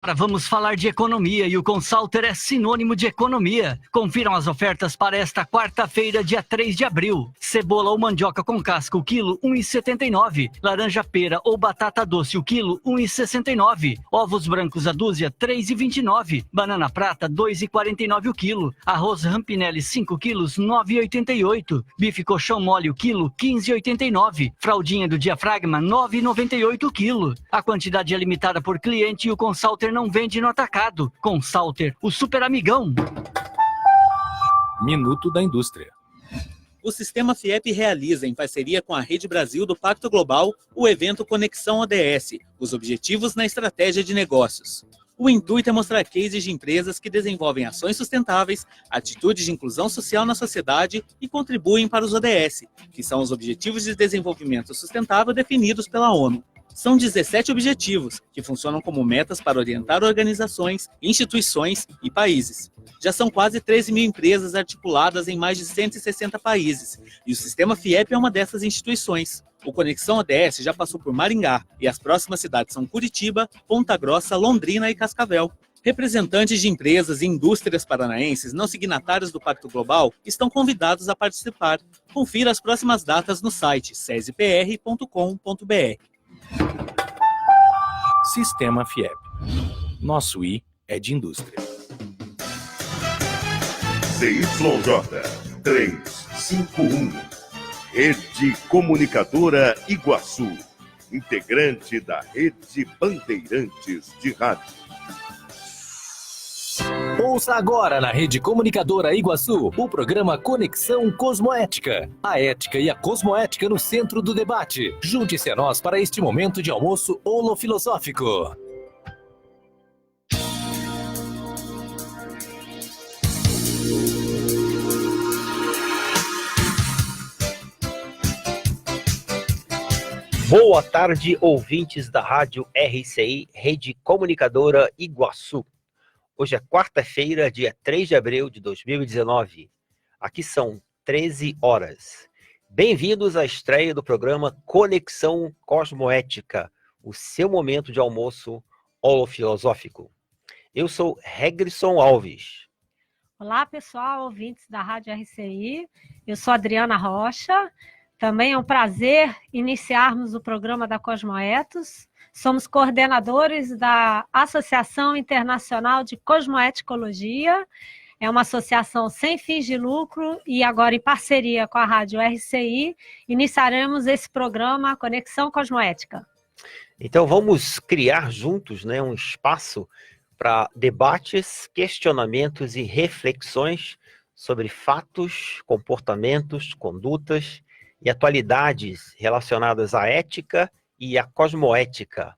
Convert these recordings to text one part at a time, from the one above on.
Agora vamos falar de economia e o Consalter é sinônimo de economia. Confiram as ofertas para esta quarta-feira, dia 3 de abril. Cebola ou mandioca com casca, o quilo, R$ 1,79. Laranja pera ou batata doce, o quilo, R$ 1,69. Ovos brancos a dúzia, R$ 3,29. Banana prata, R$ 2,49 o quilo. Arroz Rampinelli, 5 quilos, R$ 9,88. Bife colchão mole, o quilo, R$ 15,89. Fraldinha do diafragma, R$ 9,98 o quilo. A quantidade é limitada por cliente e o Consalter não vende no atacado. Consalter, o super amigão. Minuto da Indústria. O Sistema FIEP realiza, em parceria com a Rede Brasil do Pacto Global, o evento Conexão ODS, os objetivos na estratégia de negócios. O intuito é mostrar cases de empresas que desenvolvem ações sustentáveis, atitudes de inclusão social na sociedade e contribuem para os ODS, que são os Objetivos de Desenvolvimento Sustentável definidos pela ONU. São 17 objetivos, que funcionam como metas para orientar organizações, instituições e países. Já são quase 13 mil empresas articuladas em mais de 160 países, e o Sistema FIEP é uma dessas instituições. O Conexão ODS já passou por Maringá, e as próximas cidades são Curitiba, Ponta Grossa, Londrina e Cascavel. Representantes de empresas e indústrias paranaenses não signatários do Pacto Global estão convidados a participar. Confira as próximas datas no site sesepr.com.br. Sistema FIEP. Nosso I é de indústria. ZYJ 351. Rede Comunicadora Iguaçu. Integrante da Rede Bandeirantes de Rádio. Ouça agora na Rede Comunicadora Iguaçu o programa Conexão Cosmoética. A ética e a cosmoética no centro do debate. Junte-se a nós para este momento de almoço holofilosófico. Boa tarde, ouvintes da Rádio RCI, Rede Comunicadora Iguaçu. Hoje é quarta-feira, dia 3 de abril de 2019. Aqui são 13 horas. Bem-vindos à estreia do programa Conexão Cosmoética, o seu momento de almoço holofilosófico. Eu sou Regrisson Alves. Olá, pessoal, ouvintes da Rádio RCI. Eu sou Adriana Rocha. Também é um prazer iniciarmos o programa da Cosmoetos. Somos coordenadores da Associação Internacional de Cosmoeticologia. É uma associação sem fins de lucro e agora em parceria com a Rádio RCI, iniciaremos esse programa Conexão Cosmoética. Então vamos criar juntos, né, um espaço para debates, questionamentos e reflexões sobre fatos, comportamentos, condutas e atualidades relacionadas à ética e à cosmoética.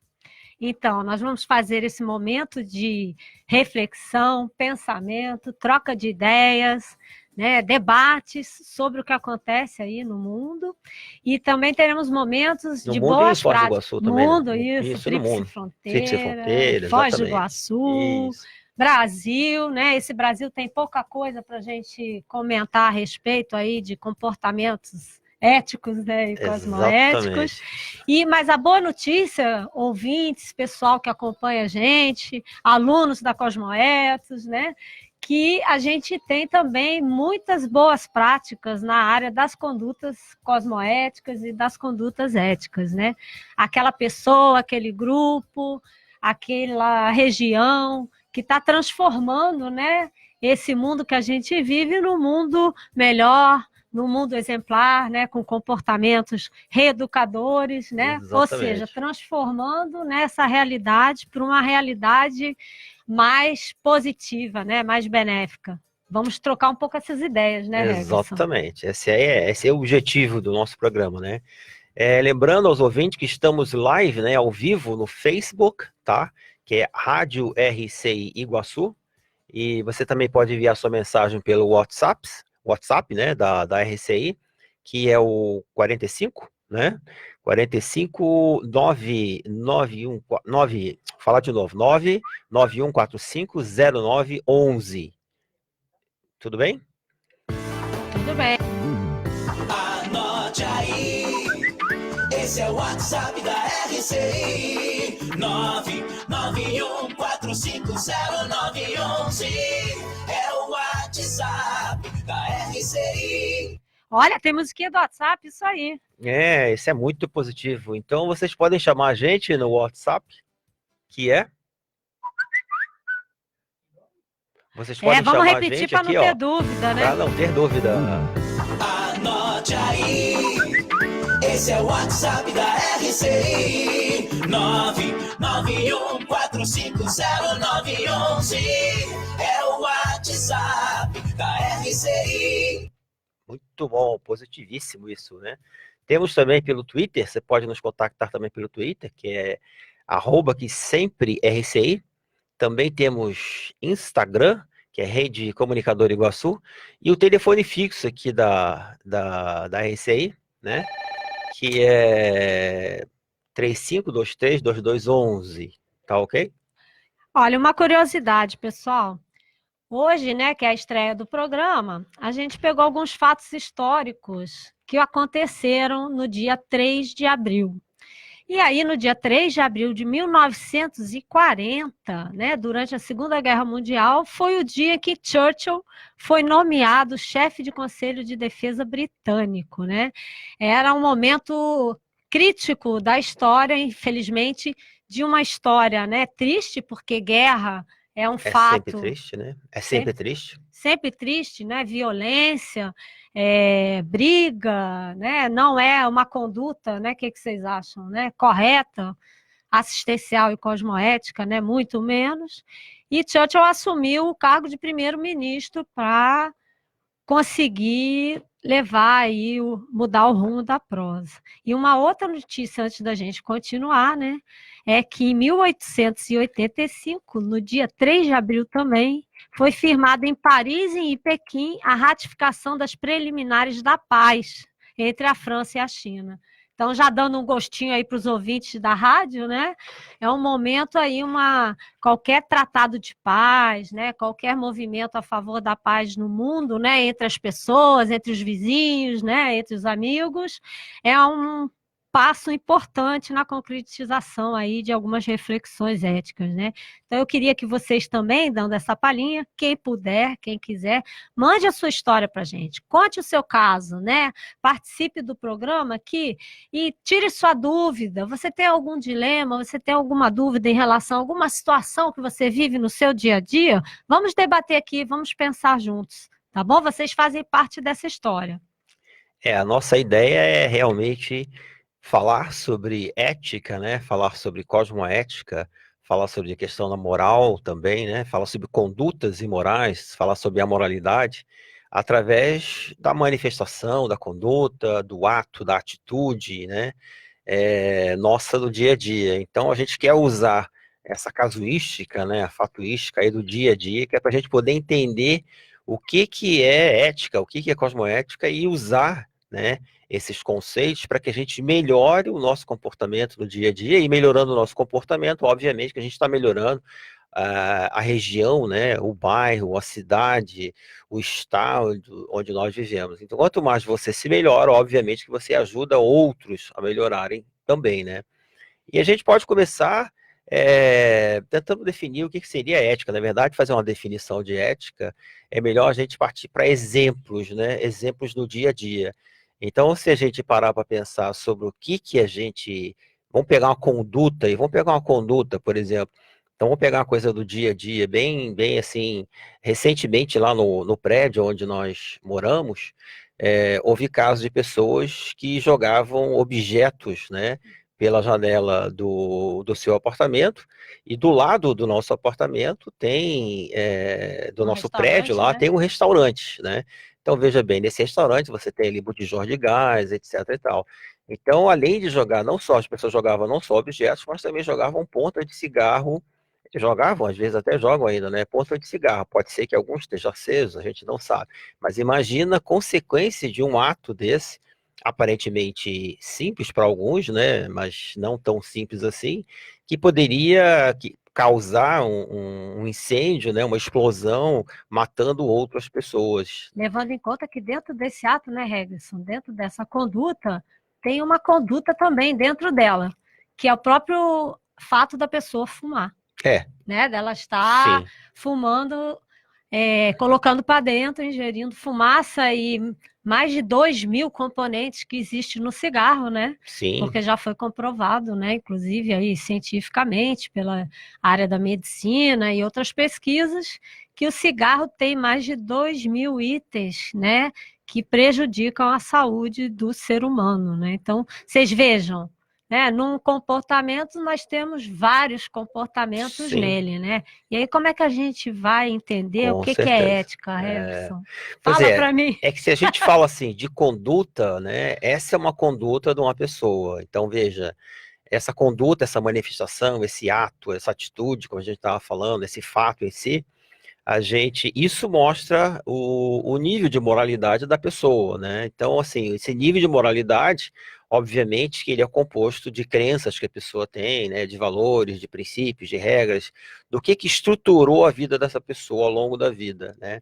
Então, nós vamos fazer esse momento de reflexão, pensamento, troca de ideias, né, debates sobre o que acontece aí no mundo. E também teremos momentos de boas práticas. No mundo, isso, Tríplice Fronteira, Foz do Iguaçu, isso. Brasil, né? Esse Brasil tem pouca coisa para a gente comentar a respeito aí de comportamentos éticos, né, e cosmoéticos. Mas a boa notícia, ouvintes, pessoal que acompanha a gente, alunos da Cosmoetos, né, que a gente tem também muitas boas práticas na área das condutas cosmoéticas e das condutas éticas, né? Aquela pessoa, aquele grupo, aquela região que está transformando, né, esse mundo que a gente vive num mundo melhor, no mundo exemplar, né, com comportamentos reeducadores, né? Ou seja, transformando nessa realidade para uma realidade mais positiva, né, mais benéfica. Vamos trocar um pouco essas ideias, né, Regson? Exatamente. Esse é o objetivo do nosso programa, né? Lembrando aos ouvintes que estamos live, né, ao vivo no Facebook, tá? Que é Rádio RCI Iguaçu. E você também pode enviar sua mensagem pelo WhatsApp, né, da RCI, que é o 45, né? 45 99149, falar de novo, 991450911. Tudo bem? Tudo bem. Anote aí. Esse é o WhatsApp da RCI. 991450911. 991450911 é o WhatsApp da RCI. Olha, tem musiquinha do WhatsApp, isso aí. Isso é muito positivo. Então vocês podem chamar a gente no WhatsApp, que é... Vocês podem vamos chamar a repetir gente para aqui, não ter ó. dúvida, né? Pra não ter dúvida. Anote aí, esse é o WhatsApp da RCI, 991450911 é o WhatsApp da RCI. Muito bom, positivíssimo isso, né? Temos também pelo Twitter, você pode nos contactar também pelo Twitter, que é @que-sempre-RCI. Também temos Instagram, que é Rede Comunicadora Iguaçu, e o telefone fixo aqui da RCI, né? Que é 3523-2211, tá ok? Olha, uma curiosidade, pessoal. Hoje, né, que é a estreia do programa, a gente pegou alguns fatos históricos que aconteceram no dia 3 de abril. E aí, no dia 3 de abril de 1940, né, durante a Segunda Guerra Mundial, foi o dia que Churchill foi nomeado chefe de Conselho de Defesa britânico, né? Era um momento crítico da história, infelizmente, de uma história, né, triste, porque guerra é um fato... É sempre triste, né? É sempre triste. Sempre triste, né? Violência, briga, né? Não é uma conduta, né? O que vocês acham, né? Correta, assistencial e cosmoética, né? Muito menos. E Churchill assumiu o cargo de primeiro-ministro para conseguir levar aí, mudar o rumo da prosa. E uma outra notícia antes da gente continuar, né? É que em 1885, no dia 3 de abril também, foi firmada em Paris e em Pequim a ratificação das preliminares da paz entre a França e a China. Então, já dando um gostinho aí para os ouvintes da rádio, né? É um momento aí, qualquer tratado de paz, né? Qualquer movimento a favor da paz no mundo, né? Entre as pessoas, entre os vizinhos, né? Entre os amigos, é um passo importante na concretização aí de algumas reflexões éticas, né? Então, eu queria que vocês também, dando essa palhinha, quem puder, quem quiser, mande a sua história para a gente, conte o seu caso, né? Participe do programa aqui e tire sua dúvida. Você tem algum dilema, você tem alguma dúvida em relação a alguma situação que você vive no seu dia a dia? Vamos debater aqui, vamos pensar juntos, tá bom? Vocês fazem parte dessa história. A nossa ideia é realmente falar sobre ética, né? Falar sobre cosmoética, falar sobre a questão da moral também, né? Falar sobre condutas imorais, falar sobre a moralidade, através da manifestação, da conduta, do ato, da atitude, né? Nossa do dia a dia. Então a gente quer usar essa casuística, né? A fatuística aí do dia a dia, que é para a gente poder entender o que é ética, o que é cosmoética e usar, né, esses conceitos para que a gente melhore o nosso comportamento no dia a dia, e melhorando o nosso comportamento, obviamente que a gente está melhorando a região, né, o bairro, a cidade, o estado onde nós vivemos. Então, quanto mais você se melhora, obviamente que você ajuda outros a melhorarem também, né? E a gente pode começar tentando definir o que seria ética. Na verdade, fazer uma definição de ética, é melhor a gente partir para exemplos, né? Exemplos do dia a dia. Então, se a gente parar para pensar sobre o que a gente... Vamos pegar uma conduta, por exemplo. Então, vamos pegar uma coisa do dia a dia, bem assim, recentemente lá no prédio onde nós moramos, houve casos de pessoas que jogavam objetos, né, pela janela do seu apartamento, e do lado do nosso apartamento tem, do nosso prédio lá, né? Tem um restaurante, né? Então, veja bem, nesse restaurante você tem ali botijões de gás, etc e tal. Então, além de jogar, não só as pessoas jogavam não só objetos, mas também jogavam ponta de cigarro, jogavam, às vezes até jogam ainda, né? Ponta de cigarro. Pode ser que alguns estejam acesos, a gente não sabe. Mas imagina a consequência de um ato desse, aparentemente simples para alguns, né? Mas não tão simples assim, que poderia causar um incêndio, né, uma explosão, matando outras pessoas. Levando em conta que dentro desse ato, né, Regson, dentro dessa conduta, tem uma conduta também dentro dela, que é o próprio fato da pessoa fumar. É, né? Dela estar sim, fumando, colocando para dentro, ingerindo fumaça e mais de 2.000 componentes que existem no cigarro, né? sim, Porque já foi comprovado, né? Inclusive aí cientificamente pela área da medicina e outras pesquisas, que o cigarro tem mais de 2.000 itens, né? Que prejudicam a saúde do ser humano, né? Então, vocês vejam, né? Num comportamento, nós temos vários comportamentos sim, nele, né? E aí, como é que a gente vai entender o com que é certeza. ética, Harrison? Pois Fala é, para mim. é que se a gente fala assim de conduta, né? Essa é uma conduta de uma pessoa. Então, veja, essa conduta, essa manifestação, esse ato, essa atitude, como a gente estava falando, esse fato em si, isso mostra o nível de moralidade da pessoa, né? Então, assim, esse nível de moralidade, obviamente que ele é composto de crenças que a pessoa tem, né? De valores, de princípios, de regras, do que estruturou a vida dessa pessoa ao longo da vida, né?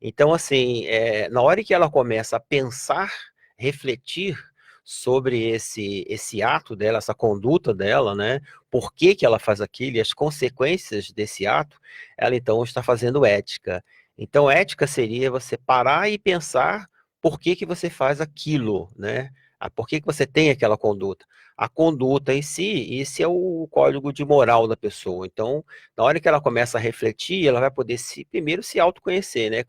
Então, assim, na hora que ela começa a pensar, refletir sobre esse ato dela, essa conduta dela, né? Por que que ela faz aquilo e as consequências desse ato, ela então está fazendo ética. Então, ética seria você parar e pensar por que que você faz aquilo, né? Por que que você tem aquela conduta? A conduta em si, esse é o código de moral da pessoa. Então, na hora que ela começa a refletir, ela vai poder primeiro se autoconhecer, né?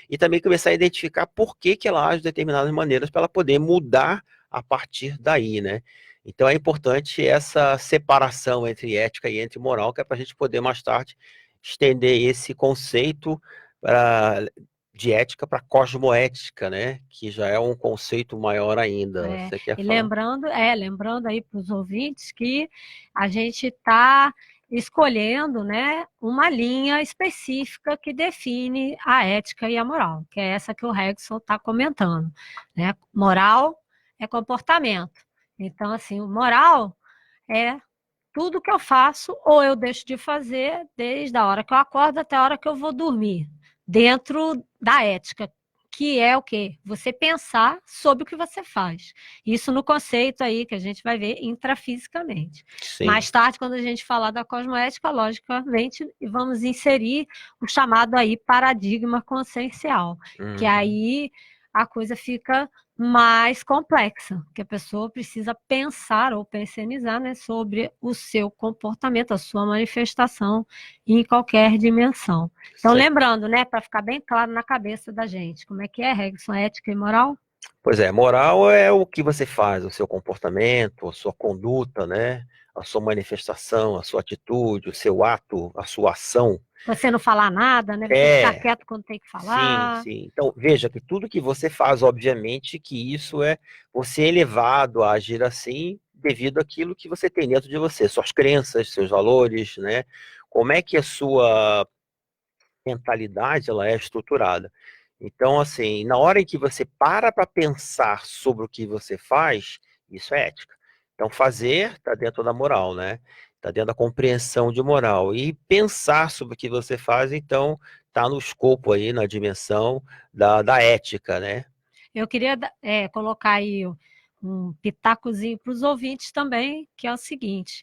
E também começar a identificar por que que ela age de determinadas maneiras para ela poder mudar a partir daí, né? Então é importante essa separação entre ética e entre moral, que é para a gente poder mais tarde estender esse conceito de ética para cosmoética, né? Que já é um conceito maior ainda. Você quer E falar? lembrando aí para os ouvintes que a gente está escolhendo, né, uma linha específica que define a ética e a moral, que é essa que o Regson está comentando, né? Moral é comportamento. Então, assim, o moral é tudo que eu faço ou eu deixo de fazer desde a hora que eu acordo até a hora que eu vou dormir, dentro da ética, que é o quê? Você pensar sobre o que você faz. Isso no conceito aí que a gente vai ver intrafisicamente. Sim. Mais tarde, quando a gente falar da cosmoética, logicamente, vamos inserir o chamado aí paradigma consciencial, que aí a coisa fica mais complexa, que a pessoa precisa pensar ou pensionizar, né, sobre o seu comportamento, a sua manifestação em qualquer dimensão. Então, Sim. lembrando, né, para ficar bem claro na cabeça da gente, como é que é, Regson, ética e moral? Pois é, moral é o que você faz, o seu comportamento, a sua conduta, né? A sua manifestação, a sua atitude, o seu ato, a sua ação. Você não falar nada, né? Você ficar quieto quando tem que falar. Sim, sim. Então, veja que tudo que você faz, obviamente, que isso é você é levado a agir assim devido àquilo que você tem dentro de você, suas crenças, seus valores, né? Como é que a sua mentalidade ela é estruturada. Então, assim, na hora em que você para pensar sobre o que você faz, isso é ética. Então, fazer está dentro da moral, né? Está dentro da compreensão de moral. E pensar sobre o que você faz, então, está no escopo aí, na dimensão da ética, né? Eu queria colocar aí um pitacozinho para os ouvintes também, que é o seguinte.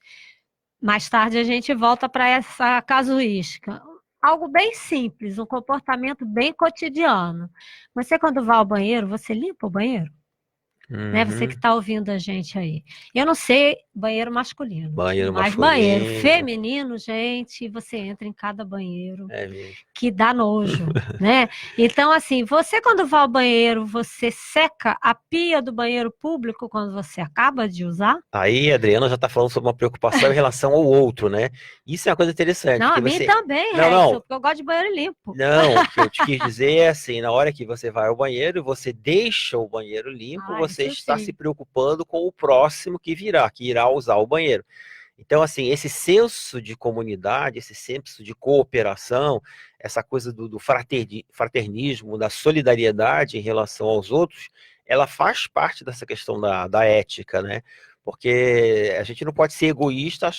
Mais tarde a gente volta para essa casuística. Algo bem simples, um comportamento bem cotidiano. Você, quando vai ao banheiro, você limpa o banheiro? Né? Você que está ouvindo a gente aí. Eu não sei banheiro masculino, Banheiro mas masculino. banheiro feminino, gente, você entra em cada banheiro É mesmo. que dá nojo, né? Então, assim, você quando vai ao banheiro, você seca a pia do banheiro público quando você acaba de usar? Aí, a Adriana já está falando sobre uma preocupação em relação ao outro, né? Isso é uma coisa interessante. Não, que a mim você... também, Não, Regson, não. porque eu gosto de banheiro limpo. Não, o que eu te quis dizer é assim, na hora que você vai ao banheiro, você deixa o banheiro limpo, você isso está sim. se preocupando com o próximo que irá usar o banheiro. Então, assim, esse senso de comunidade, esse senso de cooperação, essa coisa do fraternismo, da solidariedade em relação aos outros, ela faz parte dessa questão da ética, né? Porque a gente não pode ser egoísta,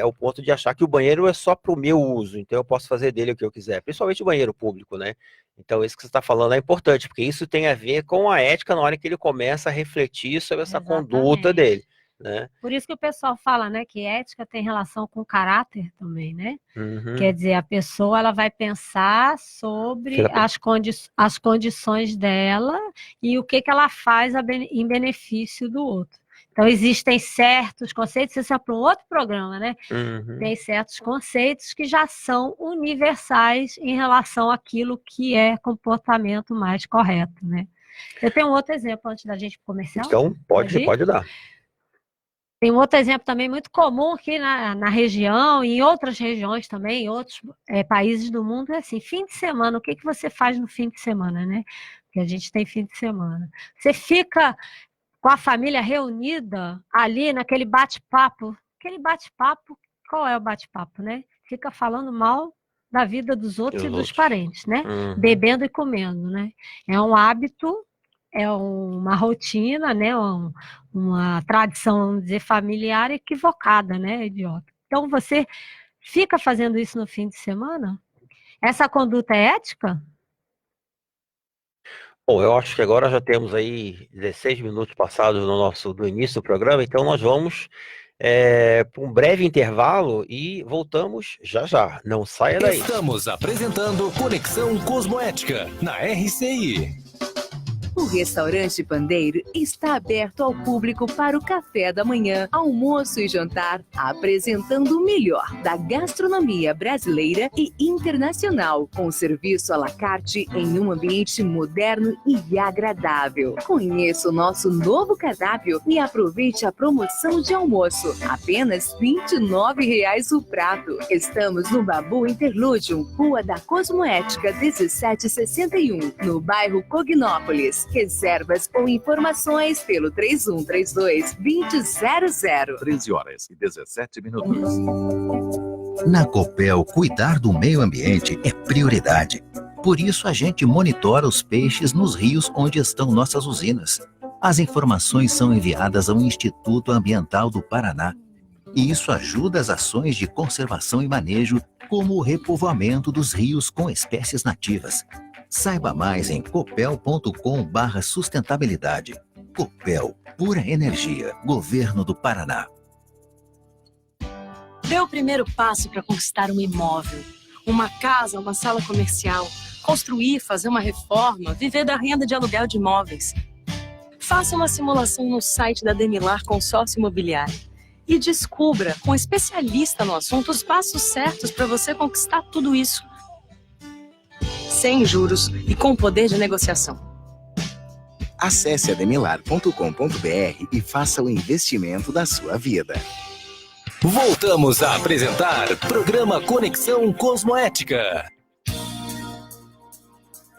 o ponto de achar que o banheiro é só para o meu uso, então eu posso fazer dele o que eu quiser, principalmente o banheiro público, né? Então isso que você está falando é importante, porque isso tem a ver com a ética na hora que ele começa a refletir sobre essa conduta dele. né? Por isso que o pessoal fala, né, que ética tem relação com caráter também, né? Uhum. Quer dizer, a pessoa ela vai pensar sobre as condições dela e o que ela faz em benefício do outro. Então, existem certos conceitos, isso é para um outro programa, né? Uhum. Tem certos conceitos que já são universais em relação àquilo que é comportamento mais correto, né? Eu tenho um outro exemplo antes da gente começar. Então, pode dar. Tem um outro exemplo também muito comum aqui na região e em outras regiões também, em outros países do mundo, é assim, fim de semana, o que você faz no fim de semana, né? Porque a gente tem fim de semana. Você fica com a família reunida ali naquele bate-papo. Aquele bate-papo, qual é o bate-papo, né? Fica falando mal da vida dos outros e dos parentes, né? Uhum. Bebendo e comendo, né? É um hábito, é uma rotina, né? Uma tradição, vamos dizer, familiar equivocada, né? Idiota. Então, você fica fazendo isso no fim de semana? Essa conduta é ética? Bom, eu acho que agora já temos aí 16 minutos passados do início do programa, então nós vamos para um breve intervalo e voltamos já já. Não saia daí. Estamos apresentando Conexão Cosmoética na RCI. O restaurante Pandeiro está aberto ao público para o café da manhã, almoço e jantar, apresentando o melhor da gastronomia brasileira e internacional, com serviço à la carte em um ambiente moderno e agradável. Conheça o nosso novo cardápio e aproveite a promoção de almoço, apenas R$ 29,00 o prato. Estamos no Babu Interlúdio, Rua da Cosmoética 1761, no bairro Cognópolis. Reservas ou informações pelo 3132-2000. 13h17. Na Copel, cuidar do meio ambiente é prioridade. Por isso, a gente monitora os peixes nos rios onde estão nossas usinas. As informações são enviadas ao Instituto Ambiental do Paraná. E isso ajuda as ações de conservação e manejo, como o repovoamento dos rios com espécies nativas. Saiba mais em copel.com/sustentabilidade. Copel, pura energia, Governo do Paraná. Dê o primeiro passo para conquistar um imóvel, uma casa, uma sala comercial, construir, fazer uma reforma, viver da renda de aluguel de imóveis. Faça uma simulação no site da Demilar Consórcio Imobiliário e descubra, com um especialista no assunto, os passos certos para você conquistar tudo isso. Sem juros e com poder de negociação. Acesse ademilar.com.br e faça o investimento da sua vida. Voltamos a apresentar programa Conexão Cosmoética.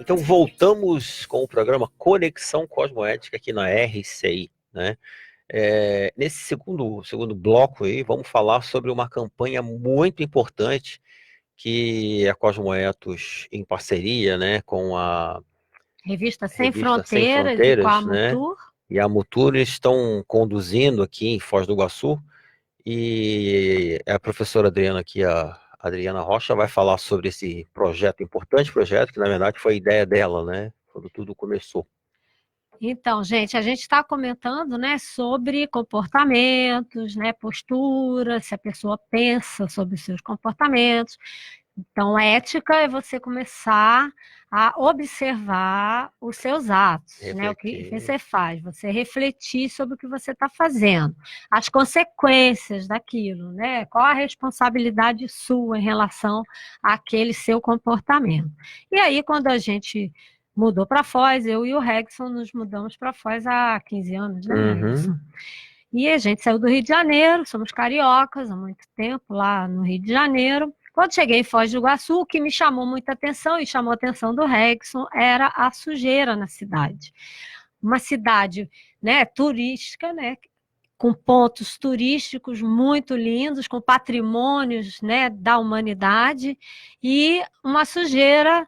Então voltamos com o programa Conexão Cosmoética aqui na RCI, né? Nesse segundo bloco aí, vamos falar sobre uma campanha muito importante que a Cosmoetos, em parceria, né, com a Revista Sem Fronteiras e com a Mutur, e a Mutur estão conduzindo aqui em Foz do Iguaçu, e a professora Adriana aqui, a Adriana Rocha, vai falar sobre esse importante projeto, que na verdade foi a ideia dela, né, quando tudo começou. Então, gente, a gente está comentando, né, sobre comportamentos, né, postura, se a pessoa pensa sobre os seus comportamentos. Então, ética é você começar a observar os seus atos, né, o que você faz, você refletir sobre o que você está fazendo, as consequências daquilo, né, qual a responsabilidade sua em relação àquele seu comportamento. E aí, quando a gente mudou para Foz, eu e o Regson nos mudamos para Foz há 15 anos, né, Regson? E a gente saiu do Rio de Janeiro, somos cariocas há muito tempo lá no Rio de Janeiro. Quando cheguei em Foz do Iguaçu, o que me chamou muita atenção e chamou a atenção do Regson era a sujeira na cidade. Uma cidade, né, turística, né, com pontos turísticos muito lindos, com patrimônios, né, da humanidade, e uma sujeira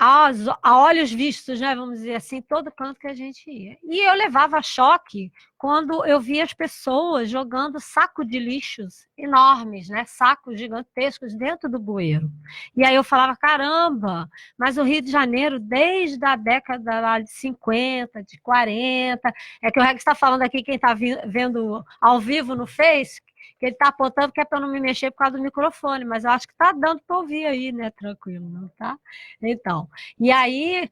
a olhos vistos, né, vamos dizer assim, todo canto que a gente ia. E eu levava choque quando eu via as pessoas jogando saco de lixos enormes, né, sacos gigantescos dentro do bueiro. E aí eu falava, caramba, mas o Rio de Janeiro, desde a década lá de 50, de 40, é que o Rex está falando aqui, quem está vendo ao vivo no Face, que ele está apontando que é para não me mexer por causa do microfone, mas eu acho que está dando para ouvir aí, né? Tranquilo, não tá? Então, e aí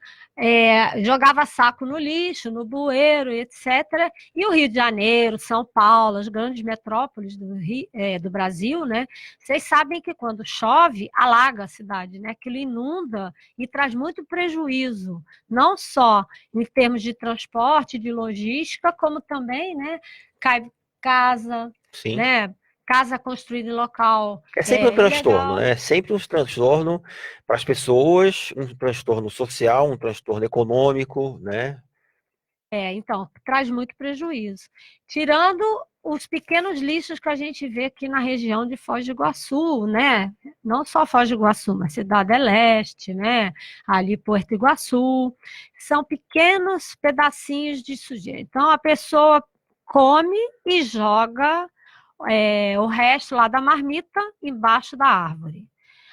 jogava saco no lixo, no bueiro, etc. E o Rio de Janeiro, São Paulo, as grandes metrópoles do Brasil, né? Vocês sabem que quando chove, alaga a cidade, né? Aquilo inunda e traz muito prejuízo, não só em termos de transporte, de logística, como também, né? Cai casa, Sim. né? Casa construída em local. É sempre um transtorno, ilegal. né? É sempre um transtorno para as pessoas, um transtorno social, um transtorno econômico, né? Então, traz muito prejuízo. Tirando os pequenos lixos que a gente vê aqui na região de Foz do Iguaçu, né? Não só Foz do Iguaçu, mas Cidade Leste, né? Ali Porto Iguaçu. São pequenos pedacinhos de sujeira. Então, a pessoa come e joga o resto lá da marmita embaixo da árvore.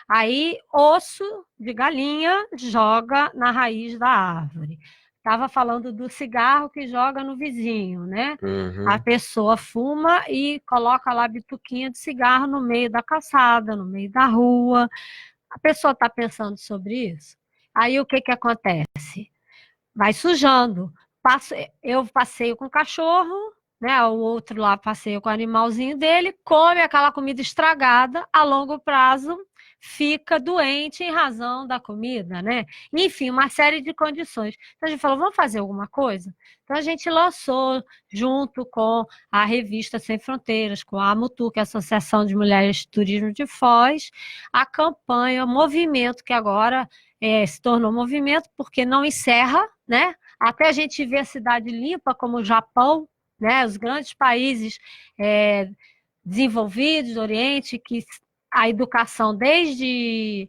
Aí, osso de galinha joga na raiz da árvore. Estava falando do cigarro que joga no vizinho, né? Uhum. A pessoa fuma e coloca lá a bituquinha de cigarro no meio da calçada, no meio da rua. A pessoa está pensando sobre isso? Aí o que acontece? Vai sujando. Eu passeio com o cachorro, né? O outro lá passeia com o animalzinho dele, come aquela comida estragada, a longo prazo fica doente em razão da comida, né? Enfim, uma série de condições. Então a gente falou, vamos fazer alguma coisa? Então a gente lançou, junto com a revista Sem Fronteiras, com a AMUTU, que é a Associação de Mulheres de Turismo de Foz, a campanha, o movimento que agora se tornou movimento, porque não encerra, né? Até a gente ver a cidade limpa, como o Japão, né? Os grandes países desenvolvidos do Oriente, que a educação desde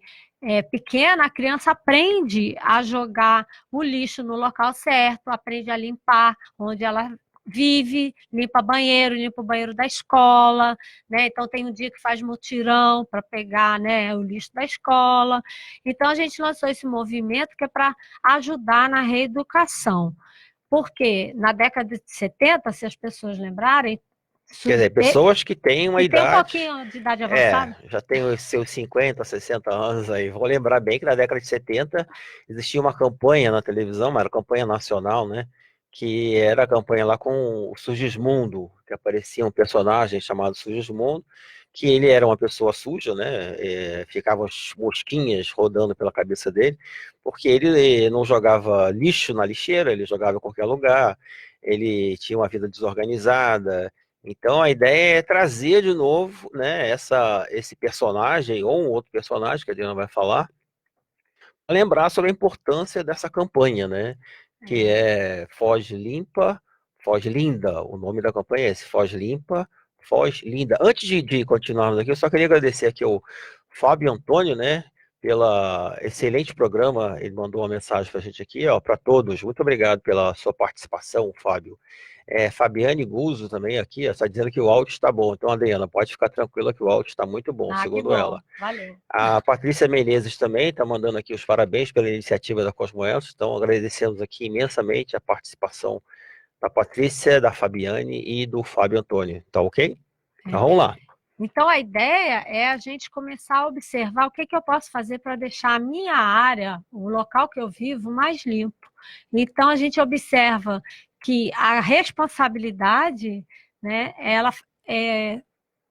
pequena, a criança aprende a jogar o lixo no local certo, aprende a limpar onde ela vive, limpa banheiro, limpa o banheiro da escola, né? Então tem um dia que faz mutirão para pegar, né, o lixo da escola. Então a gente lançou esse movimento que é para ajudar na reeducação. Porque na década de 70, se as pessoas lembrarem... Quer dizer, pessoas que têm uma idade... Tem um pouquinho de idade avançada. Já tem os seus 50, 60 anos aí. Vou lembrar bem que na década de 70 existia uma campanha na televisão, uma campanha nacional, né? Que era a campanha lá com o Sugismundo, que aparecia um personagem chamado Sugismundo, que ele era uma pessoa suja, né? Ficavam as mosquinhas rodando pela cabeça dele, porque ele não jogava lixo na lixeira, ele jogava em qualquer lugar, ele tinha uma vida desorganizada. Então a ideia é trazer de novo, né, esse personagem, ou um outro personagem, que a Diana vai falar, para lembrar sobre a importância dessa campanha, né? Que é Foz Limpa, Foz Linda. O nome da campanha é esse, Foz Limpa, Foz Linda. Antes de continuarmos aqui, eu só queria agradecer aqui ao Fábio Antônio, né, pelo excelente programa. Ele mandou uma mensagem para a gente aqui, ó, para todos. Muito obrigado pela sua participação, Fábio. Fabiane Guzzo também aqui, está dizendo que o áudio está bom. Então, Adriana, pode ficar tranquila que o áudio está muito bom, segundo ela. Valeu. A Patrícia Menezes também está mandando aqui os parabéns pela iniciativa da Cosmoelos. Então, agradecemos aqui imensamente a participação da Patrícia, da Fabiane e do Fábio Antônio. Tá ok? Então, vamos lá. Então, a ideia é a gente começar a observar o que eu posso fazer para deixar a minha área, o local que eu vivo, mais limpo. Então, a gente observa que a responsabilidade, né, ela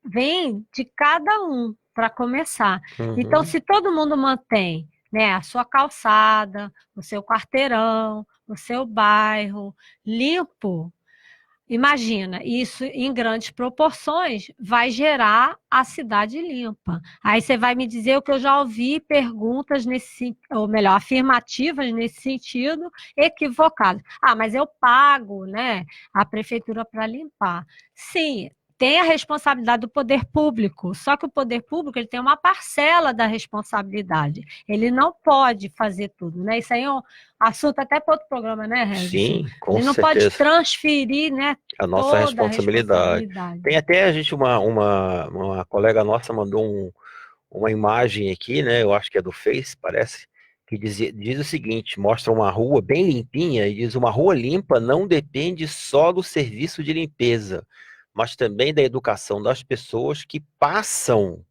vem de cada um, para começar. Uhum. Então, se todo mundo mantém, né, a sua calçada, o seu quarteirão, o seu bairro limpo, imagina, isso em grandes proporções vai gerar a cidade limpa. Aí você vai me dizer o que eu já ouvi, perguntas ou melhor, afirmativas nesse sentido, equivocadas. Mas eu pago, né, a prefeitura para limpar. Sim, tem a responsabilidade do poder público, só que o poder público ele tem uma parcela da responsabilidade. Ele não pode fazer tudo, né? Isso aí é um assunto até para outro programa, né, Regis? Sim, com ele não certeza. pode transferir, né, a nossa responsabilidade. Tem até a gente, uma colega nossa mandou uma imagem aqui, né? Eu acho que é do Face, parece, que diz o seguinte, mostra uma rua bem limpinha e diz: uma rua limpa não depende só do serviço de limpeza, mas também da educação das pessoas que passam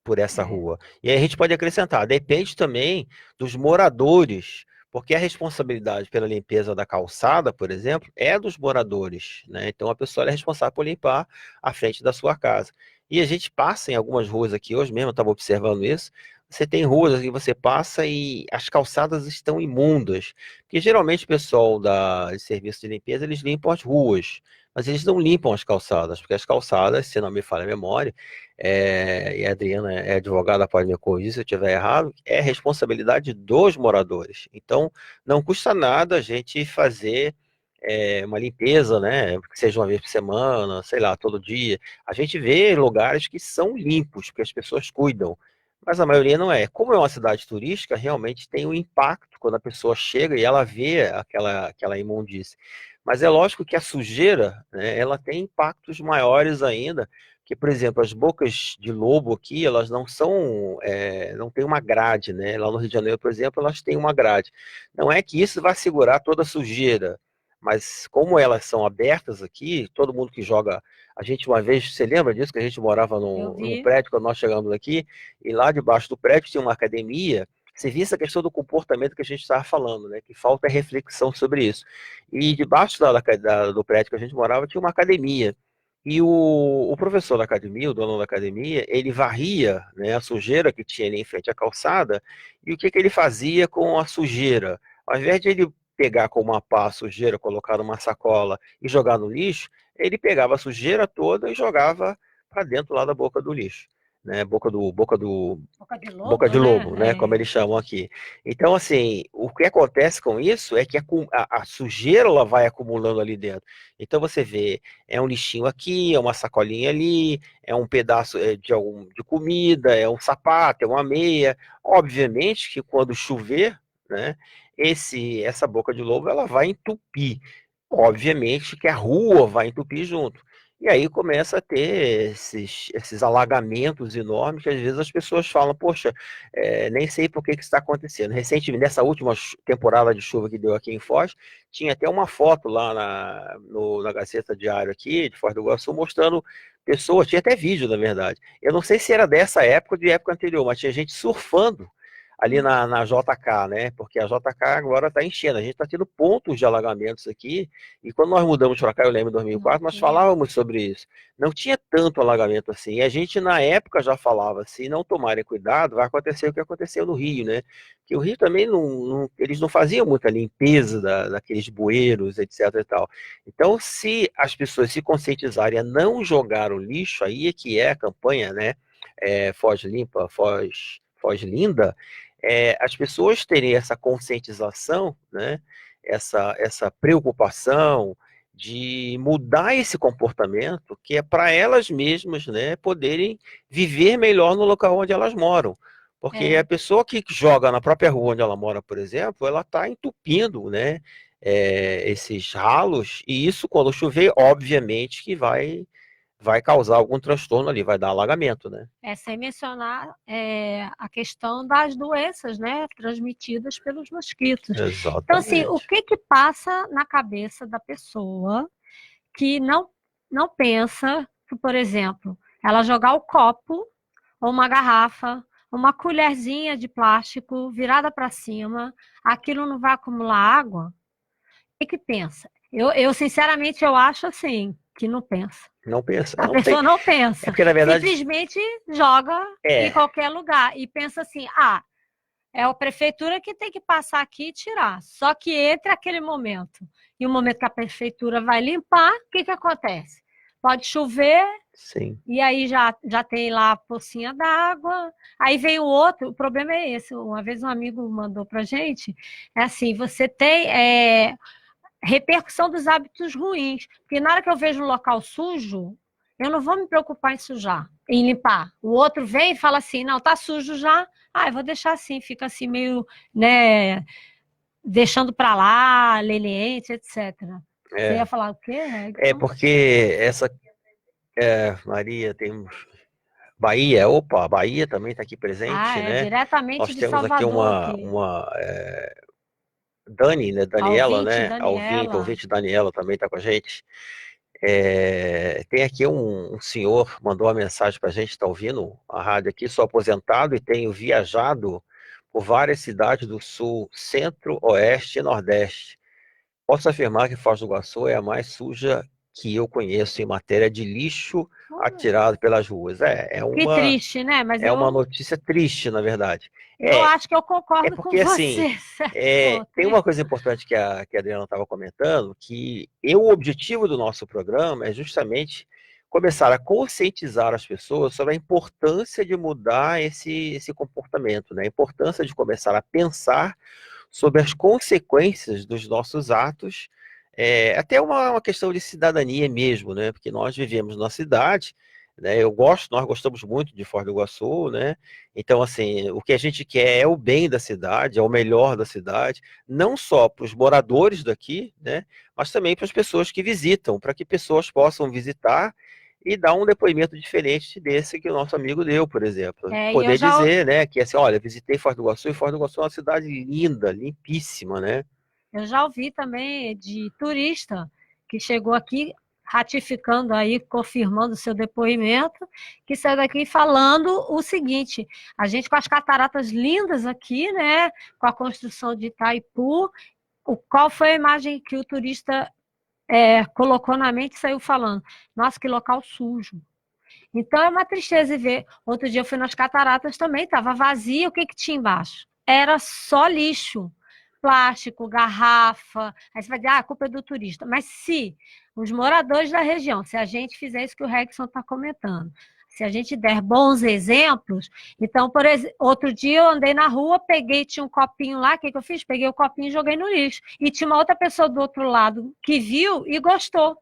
por essa rua. E aí a gente pode acrescentar, depende também dos moradores, porque a responsabilidade pela limpeza da calçada, por exemplo, é dos moradores, né? Então a pessoa é responsável por limpar a frente da sua casa. E a gente passa em algumas ruas aqui, hoje mesmo eu estava observando isso, você tem ruas que você passa e as calçadas estão imundas, porque geralmente o pessoal de serviço de limpeza, eles limpam as ruas, mas eles não limpam as calçadas, porque as calçadas, se não me falha a memória, e a Adriana é advogada, pode me corrigir se eu estiver errado, é responsabilidade dos moradores. Então, não custa nada a gente fazer uma limpeza, né, que seja uma vez por semana, sei lá, todo dia. A gente vê lugares que são limpos, porque as pessoas cuidam, mas a maioria não é. Como é uma cidade turística, realmente tem um impacto quando a pessoa chega e ela vê aquela imundície. Mas é lógico que a sujeira, né, ela tem impactos maiores ainda, que, por exemplo, as bocas de lobo aqui, elas não tem uma grade, né? Lá no Rio de Janeiro, por exemplo, elas têm uma grade. Não é que isso vai segurar toda a sujeira, mas como elas são abertas aqui, todo mundo que joga... A gente uma vez, você lembra disso? Que a gente morava num prédio, quando nós chegamos aqui, e lá debaixo do prédio tinha uma academia. Você via essa questão do comportamento que a gente estava falando, né? Que falta reflexão sobre isso. E debaixo do prédio que a gente morava tinha uma academia. E o professor da academia, o dono da academia, ele varria, né, a sujeira que tinha ali em frente à calçada, e o que ele fazia com a sujeira? Ao invés de ele pegar com uma pá a sujeira, colocar numa sacola e jogar no lixo, ele pegava a sujeira toda e jogava para dentro lá da boca do lixo. Né, boca de lobo, né, como eles chamam aqui. Então, assim, o que acontece com isso é que a sujeira ela vai acumulando ali dentro. Então você vê, é um lixinho aqui, é uma sacolinha ali, é um pedaço de comida, é um sapato, é uma meia. Obviamente que quando chover, né, essa boca de lobo ela vai entupir. Obviamente que a rua vai entupir junto. E aí começa a ter esses alagamentos enormes que às vezes as pessoas falam, poxa, nem sei por que isso está acontecendo. Recentemente, nessa última temporada de chuva que deu aqui em Foz, tinha até uma foto lá na Gazeta Diário aqui, de Foz do Iguaçu, mostrando pessoas, tinha até vídeo, na verdade. Eu não sei se era dessa época ou de época anterior, mas tinha gente surfando ali na JK, né? Porque a JK agora está enchendo. A gente está tendo pontos de alagamentos aqui. E quando nós mudamos para cá, eu lembro em 2004, nós falávamos sobre isso. Não tinha tanto alagamento assim. E a gente, na época, já falava, se não tomarem cuidado, vai acontecer o que aconteceu no Rio, né? Que o Rio também, eles não faziam muita limpeza daqueles bueiros, etc. e tal. Então, se as pessoas se conscientizarem a não jogar o lixo, aí é que é a campanha, né? Foz Limpa, Foz Linda, as pessoas terem essa conscientização, né, essa preocupação de mudar esse comportamento, que é para elas mesmas, né, poderem viver melhor no local onde elas moram. Porque a pessoa que joga na própria rua onde ela mora, por exemplo, ela está entupindo, né, esses ralos, e isso, quando chover, obviamente que vai causar algum transtorno ali, vai dar alagamento, né? Sem mencionar a questão das doenças, né, transmitidas pelos mosquitos. Exatamente. Então, assim, o que passa na cabeça da pessoa que não pensa que, por exemplo, ela jogar o copo, ou uma garrafa, uma colherzinha de plástico virada para cima, aquilo não vai acumular água? O que pensa? Eu sinceramente, eu acho assim, que não pensa. Não pensa. A pessoa não pensa. Porque, na verdade, simplesmente joga em qualquer lugar. E pensa assim, é a prefeitura que tem que passar aqui e tirar. Só que entre aquele momento e o momento que a prefeitura vai limpar, o que acontece? Pode chover, sim, e aí já tem lá a pocinha d'água. Aí vem o outro, o problema é esse. Uma vez um amigo mandou pra gente, assim, você tem... repercussão dos hábitos ruins. Porque na hora que eu vejo um local sujo, eu não vou me preocupar em sujar, em limpar. O outro vem e fala assim, não, tá sujo já, eu vou deixar assim, fica assim meio, né, deixando para lá, leniente, etc. Você ia falar o quê? Porque essa Maria tem Bahia também está aqui presente, né? Diretamente Nós de temos Salvador, aqui uma Dani, né? Daniela, né? Daniela. Ouvinte Daniela também está com a gente. Tem aqui um senhor, mandou uma mensagem para a gente, está ouvindo a rádio aqui, sou aposentado e tenho viajado por várias cidades do Sul, Centro, Oeste e Nordeste. Posso afirmar que Foz do Iguaçu é a mais suja que eu conheço em matéria de lixo atirado pelas ruas. Que triste, né? Mas uma notícia triste, na verdade. Eu acho que eu concordo com você. Assim, tem uma coisa importante que a Adriana estava comentando, que o objetivo do nosso programa é justamente começar a conscientizar as pessoas sobre a importância de mudar esse comportamento, né? A importância de começar a pensar sobre as consequências dos nossos atos, até uma questão de cidadania mesmo, né? Porque nós vivemos na cidade, né? Nós gostamos muito de Foz do Iguaçu, né? Então, assim, o que a gente quer é o bem da cidade, é o melhor da cidade, não só para os moradores daqui, né? Mas também para as pessoas que visitam, para que pessoas possam visitar e dar um depoimento diferente desse que o nosso amigo deu, por exemplo. Poder dizer, né, que assim, olha, visitei Foz do Iguaçu, e Foz do Iguaçu é uma cidade linda, limpíssima, né? Eu já ouvi também de turista que chegou aqui ratificando aí, confirmando o seu depoimento, que saiu daqui falando o seguinte, a gente com as cataratas lindas aqui, né, com a construção de Itaipu, qual foi a imagem que o turista colocou na mente e saiu falando, nossa, que local sujo. Então é uma tristeza ver. Outro dia eu fui nas cataratas também, estava vazio, o que tinha embaixo? Era só lixo, plástico, garrafa. Aí você vai dizer, a culpa é do turista. Mas se os moradores da região, se a gente fizer isso que o Regson está comentando, se a gente der bons exemplos, então, por exemplo, outro dia eu andei na rua, tinha um copinho lá, o que eu fiz? Peguei o copinho e joguei no lixo. E tinha uma outra pessoa do outro lado que viu e gostou.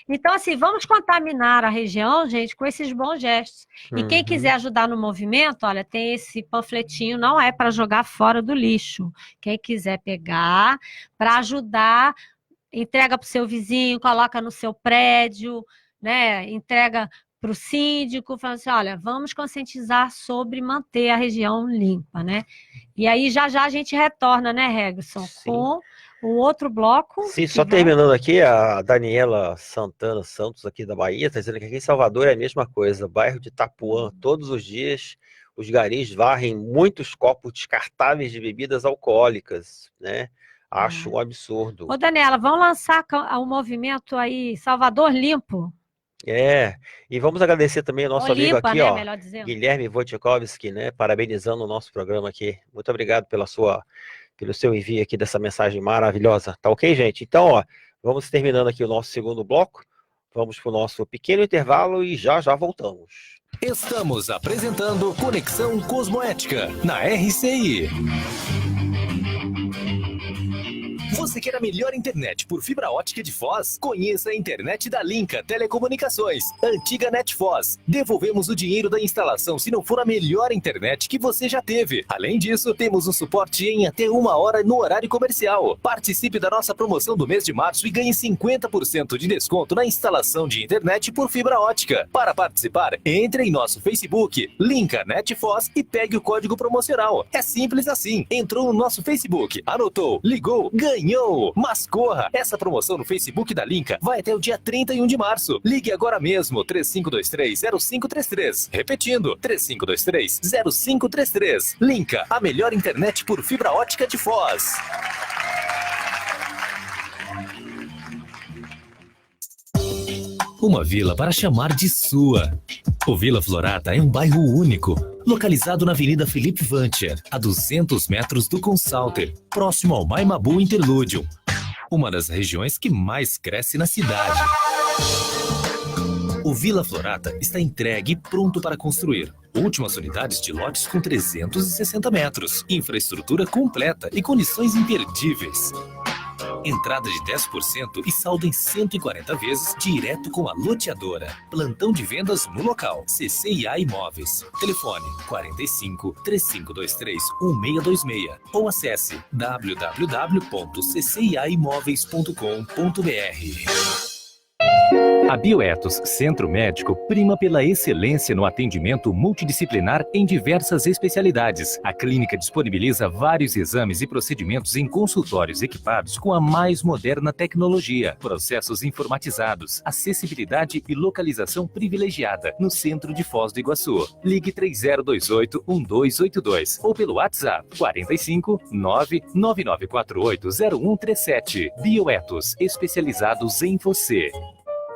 Então, assim, vamos contaminar a região, gente, com esses bons gestos. E quem quiser ajudar no movimento, olha, tem esse panfletinho, não é para jogar fora do lixo. Quem quiser pegar, para ajudar, entrega para o seu vizinho, coloca no seu prédio, né? Entrega para o síndico, falando assim, olha, vamos conscientizar sobre manter a região limpa, né? E aí, já a gente retorna, né, Regson, com o outro bloco. Sim, só terminando aqui, a Daniela Santana Santos, aqui da Bahia, está dizendo que aqui em Salvador é a mesma coisa, bairro de Itapuã, todos os dias, os garis varrem muitos copos descartáveis de bebidas alcoólicas, né? Acho um absurdo. Ô, Daniela, vamos lançar o movimento aí, Salvador Limpo? E vamos agradecer também o nosso amigo aqui, né, ó, Guilherme Wojciechowski, né, parabenizando o nosso programa aqui. Muito obrigado pelo seu envio aqui dessa mensagem maravilhosa. Tá ok, gente? Então, ó, vamos terminando aqui o nosso segundo bloco. Vamos para o nosso pequeno intervalo e já voltamos. Estamos apresentando Conexão Cosmoética na RCI. Você quer a melhor internet por fibra ótica de Foz? Conheça a internet da Linca Telecomunicações, antiga NetFoz. Devolvemos o dinheiro da instalação se não for a melhor internet que você já teve. Além disso, temos um suporte em até 1 hora no horário comercial. Participe da nossa promoção do mês de março e ganhe 50% de desconto na instalação de internet por fibra ótica. Para participar, entre em nosso Facebook, Linca NetFoz, e pegue o código promocional. É simples assim. Entrou no nosso Facebook, anotou, ligou, ganhou. Mas corra! Essa promoção no Facebook da Linca vai até o dia 31 de março. Ligue agora mesmo, 3523-0533. Repetindo, 3523-0533. Linca, a melhor internet por fibra ótica de Foz. Uma vila para chamar de sua. O Vila Florata é um bairro único, localizado na Avenida Felipe Vancher, a 200 metros do Consalter, próximo ao Maimabu Interlúdio, uma das regiões que mais cresce na cidade. O Vila Florata está entregue e pronto para construir. Últimas unidades de lotes com 360 metros, infraestrutura completa e condições imperdíveis. Entrada de 10% e saldo em 140 vezes direto com a loteadora. Plantão de vendas no local. CCIA Imóveis. Telefone 45 3523 1626 ou acesse www.cciaimoveis.com.br. A Bioetos Centro Médico prima pela excelência no atendimento multidisciplinar em diversas especialidades. A clínica disponibiliza vários exames e procedimentos em consultórios equipados com a mais moderna tecnologia, processos informatizados, acessibilidade e localização privilegiada no centro de Foz do Iguaçu. Ligue 3028-1282 ou pelo WhatsApp 45 999480137. Bioetos, especializados em você.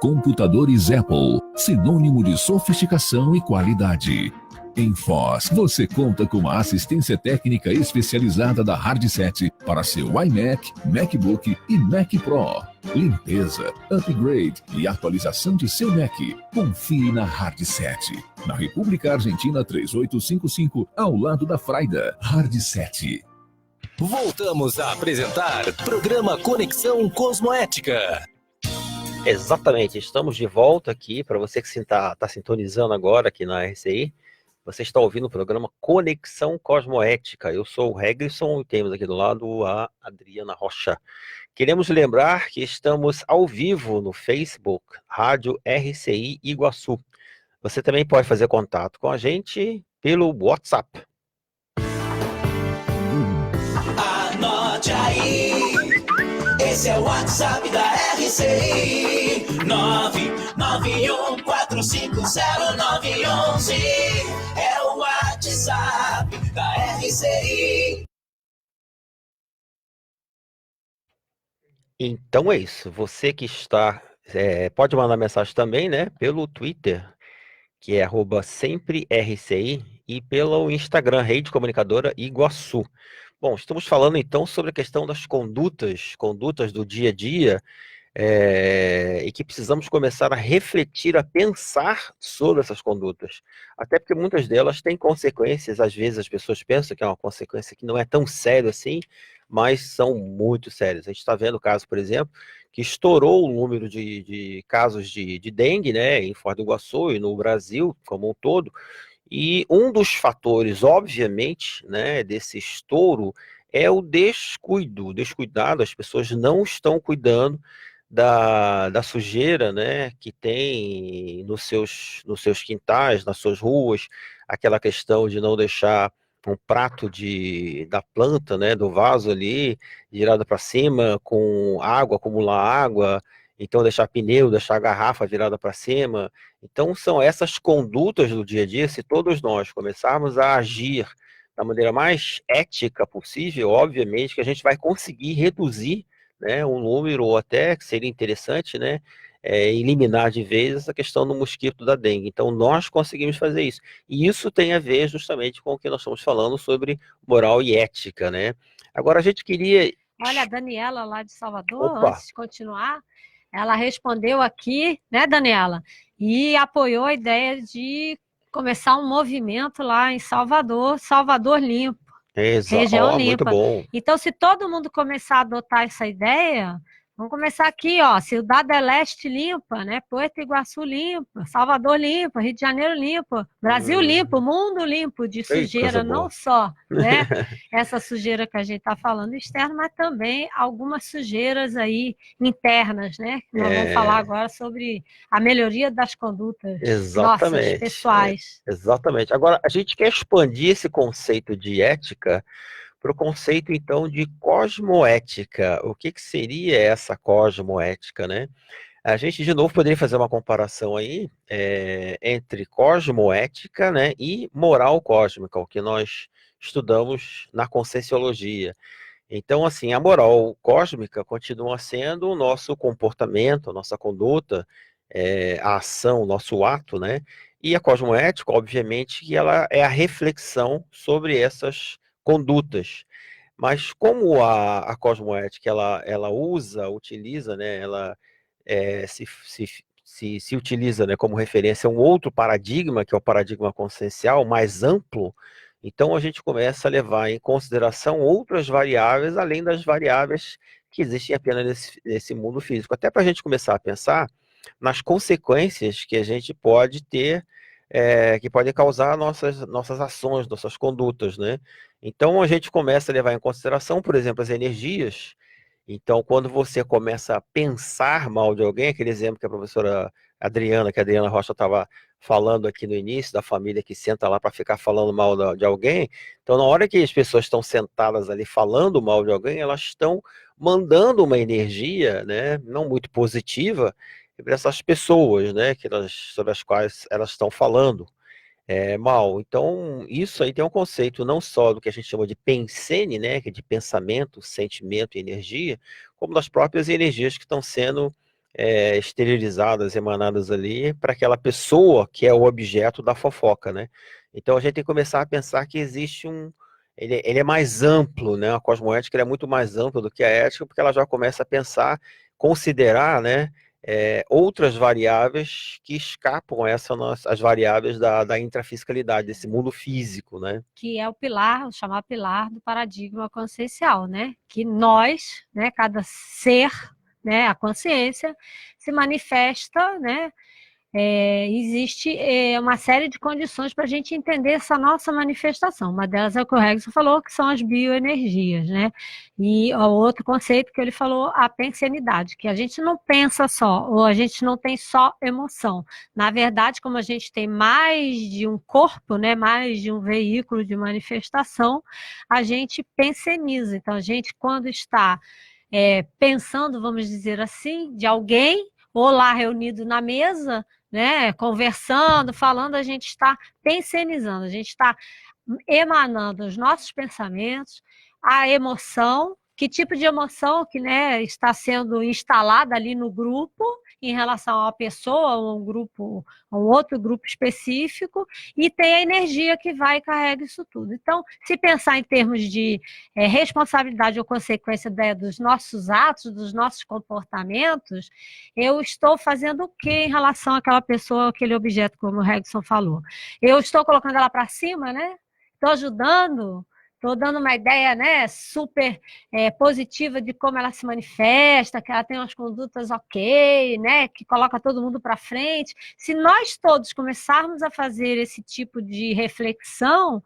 Computadores Apple, sinônimo de sofisticação e qualidade. Em Foz, você conta com a assistência técnica especializada da Hardset para seu iMac, MacBook e Mac Pro. Limpeza, upgrade e atualização de seu Mac. Confie na Hardset. Na República Argentina 3855, ao lado da Fraida. Hardset. Voltamos a apresentar programa Conexão Cosmoética. Exatamente, estamos de volta aqui, para você que está sintonizando agora aqui na RCI, você está ouvindo o programa Conexão Cosmoética. Eu sou o Regrisson e temos aqui do lado a Adriana Rocha. Queremos lembrar que estamos ao vivo no Facebook, Rádio RCI Iguaçu. Você também pode fazer contato com a gente pelo WhatsApp. Anote aí. Esse é o WhatsApp da RCI, 991450911. É o WhatsApp da RCI. Então é isso. Você que está... pode mandar mensagem também, né? Pelo Twitter, que é @sempreRCI, e pelo Instagram, Rede Comunicadora Iguaçu. Bom, estamos falando então sobre a questão das condutas do dia a dia, e que precisamos começar a refletir, a pensar sobre essas condutas. Até porque muitas delas têm consequências, às vezes as pessoas pensam que é uma consequência que não é tão séria assim, mas são muito sérias. A gente está vendo o caso, por exemplo, que estourou o número de casos de dengue, né, em Foz do Iguaçu e no Brasil como um todo. E um dos fatores, obviamente, né, desse estouro é o descuidado. As pessoas não estão cuidando da sujeira, né, que tem nos seus quintais, nas suas ruas, aquela questão de não deixar um prato da planta, né, do vaso ali, virado para cima, com água, acumular água, então deixar pneu, deixar a garrafa virada para cima. Então são essas condutas do dia a dia. Se todos nós começarmos a agir da maneira mais ética possível, obviamente que a gente vai conseguir reduzir, né, um número, ou até, que seria interessante, né, eliminar de vez essa questão do mosquito da dengue. Então nós conseguimos fazer isso. E isso tem a ver justamente com o que nós estamos falando sobre moral e ética, né? Agora a gente queria... Olha, a Daniela lá de Salvador, Opa. Antes de continuar, ela respondeu aqui, né, Daniela? E apoiou a ideia de começar um movimento lá em Salvador, Salvador Limpo, região muito limpa. bom. Então, se todo mundo começar a adotar essa ideia, vamos começar aqui, ó, Cidade del Este limpa, né? Porto Iguaçu limpa, Salvador limpa, Rio de Janeiro limpa, Brasil limpo, mundo limpo de sujeira, não só, né? Essa sujeira que a gente está falando externa, mas também algumas sujeiras aí internas, né? Nós vamos falar agora sobre a melhoria das condutas nossas, pessoais. Exatamente. Agora, a gente quer expandir esse conceito de ética para o conceito, então, de cosmoética. O que seria essa cosmoética, né? A gente, de novo, poderia fazer uma comparação aí entre cosmoética, né, e moral cósmica, o que nós estudamos na Conscienciologia. Então, assim, a moral cósmica continua sendo o nosso comportamento, a nossa conduta, a ação, o nosso ato, né? E a cosmoética, obviamente, que ela é a reflexão sobre essas condutas. Mas como a cosmoética ela utiliza, né, ela se utiliza, né, como referência a um outro paradigma, que é o paradigma consciencial, mais amplo, então a gente começa a levar em consideração outras variáveis, além das variáveis que existem apenas nesse mundo físico. Até para a gente começar a pensar nas consequências que a gente pode ter, que podem causar nossas ações, nossas condutas, né? Então a gente começa a levar em consideração, por exemplo, as energias. Então, quando você começa a pensar mal de alguém, aquele exemplo que a professora Adriana, que a Adriana Rocha estava falando aqui no início, da família que senta lá para ficar falando mal de alguém. Então, na hora que as pessoas estão sentadas ali falando mal de alguém, elas estão mandando uma energia, né, não muito positiva para essas pessoas, né, sobre as quais elas estão falando mal. Então, isso aí tem um conceito não só do que a gente chama de pensene, né, que é de pensamento, sentimento e energia, como das próprias energias que estão sendo esterilizadas, emanadas ali para aquela pessoa que é o objeto da fofoca, né? Então, a gente tem que começar a pensar que existe ele é mais amplo, né? A cosmoética é muito mais ampla do que a ética, porque ela já começa a pensar, considerar, né, outras variáveis que escapam as variáveis da intrafisicalidade, desse mundo físico, né? Que é o pilar, o chamado pilar do paradigma consciencial, né? Que nós, né, cada ser, né, a consciência, se manifesta, né? Existe uma série de condições para a gente entender essa nossa manifestação. Uma delas é o que o Regson falou, que são as bioenergias, né? E o outro conceito que ele falou, a pensenidade, que a gente não pensa só, ou a gente não tem só emoção. Na verdade, como a gente tem mais de um corpo, né, mais de um veículo de manifestação, a gente penseniza. Então, a gente, quando está pensando, vamos dizer assim, de alguém, ou lá reunido na mesa, né, conversando, falando, a gente está pensenizando, a gente está emanando os nossos pensamentos, a emoção, que tipo de emoção que, né, está sendo instalada ali no grupo em relação a uma pessoa, ou um grupo, a um outro grupo específico, e tem a energia que vai e carrega isso tudo. Então, se pensar em termos de responsabilidade ou consequência dos nossos atos, dos nossos comportamentos, eu estou fazendo o que em relação àquela pessoa, aquele objeto, como o Regson falou? Eu estou colocando ela para cima, né? Estou ajudando? Estou dando uma ideia, né, super positiva de como ela se manifesta, que ela tem umas condutas ok, né, que coloca todo mundo para frente. Se nós todos começarmos a fazer esse tipo de reflexão,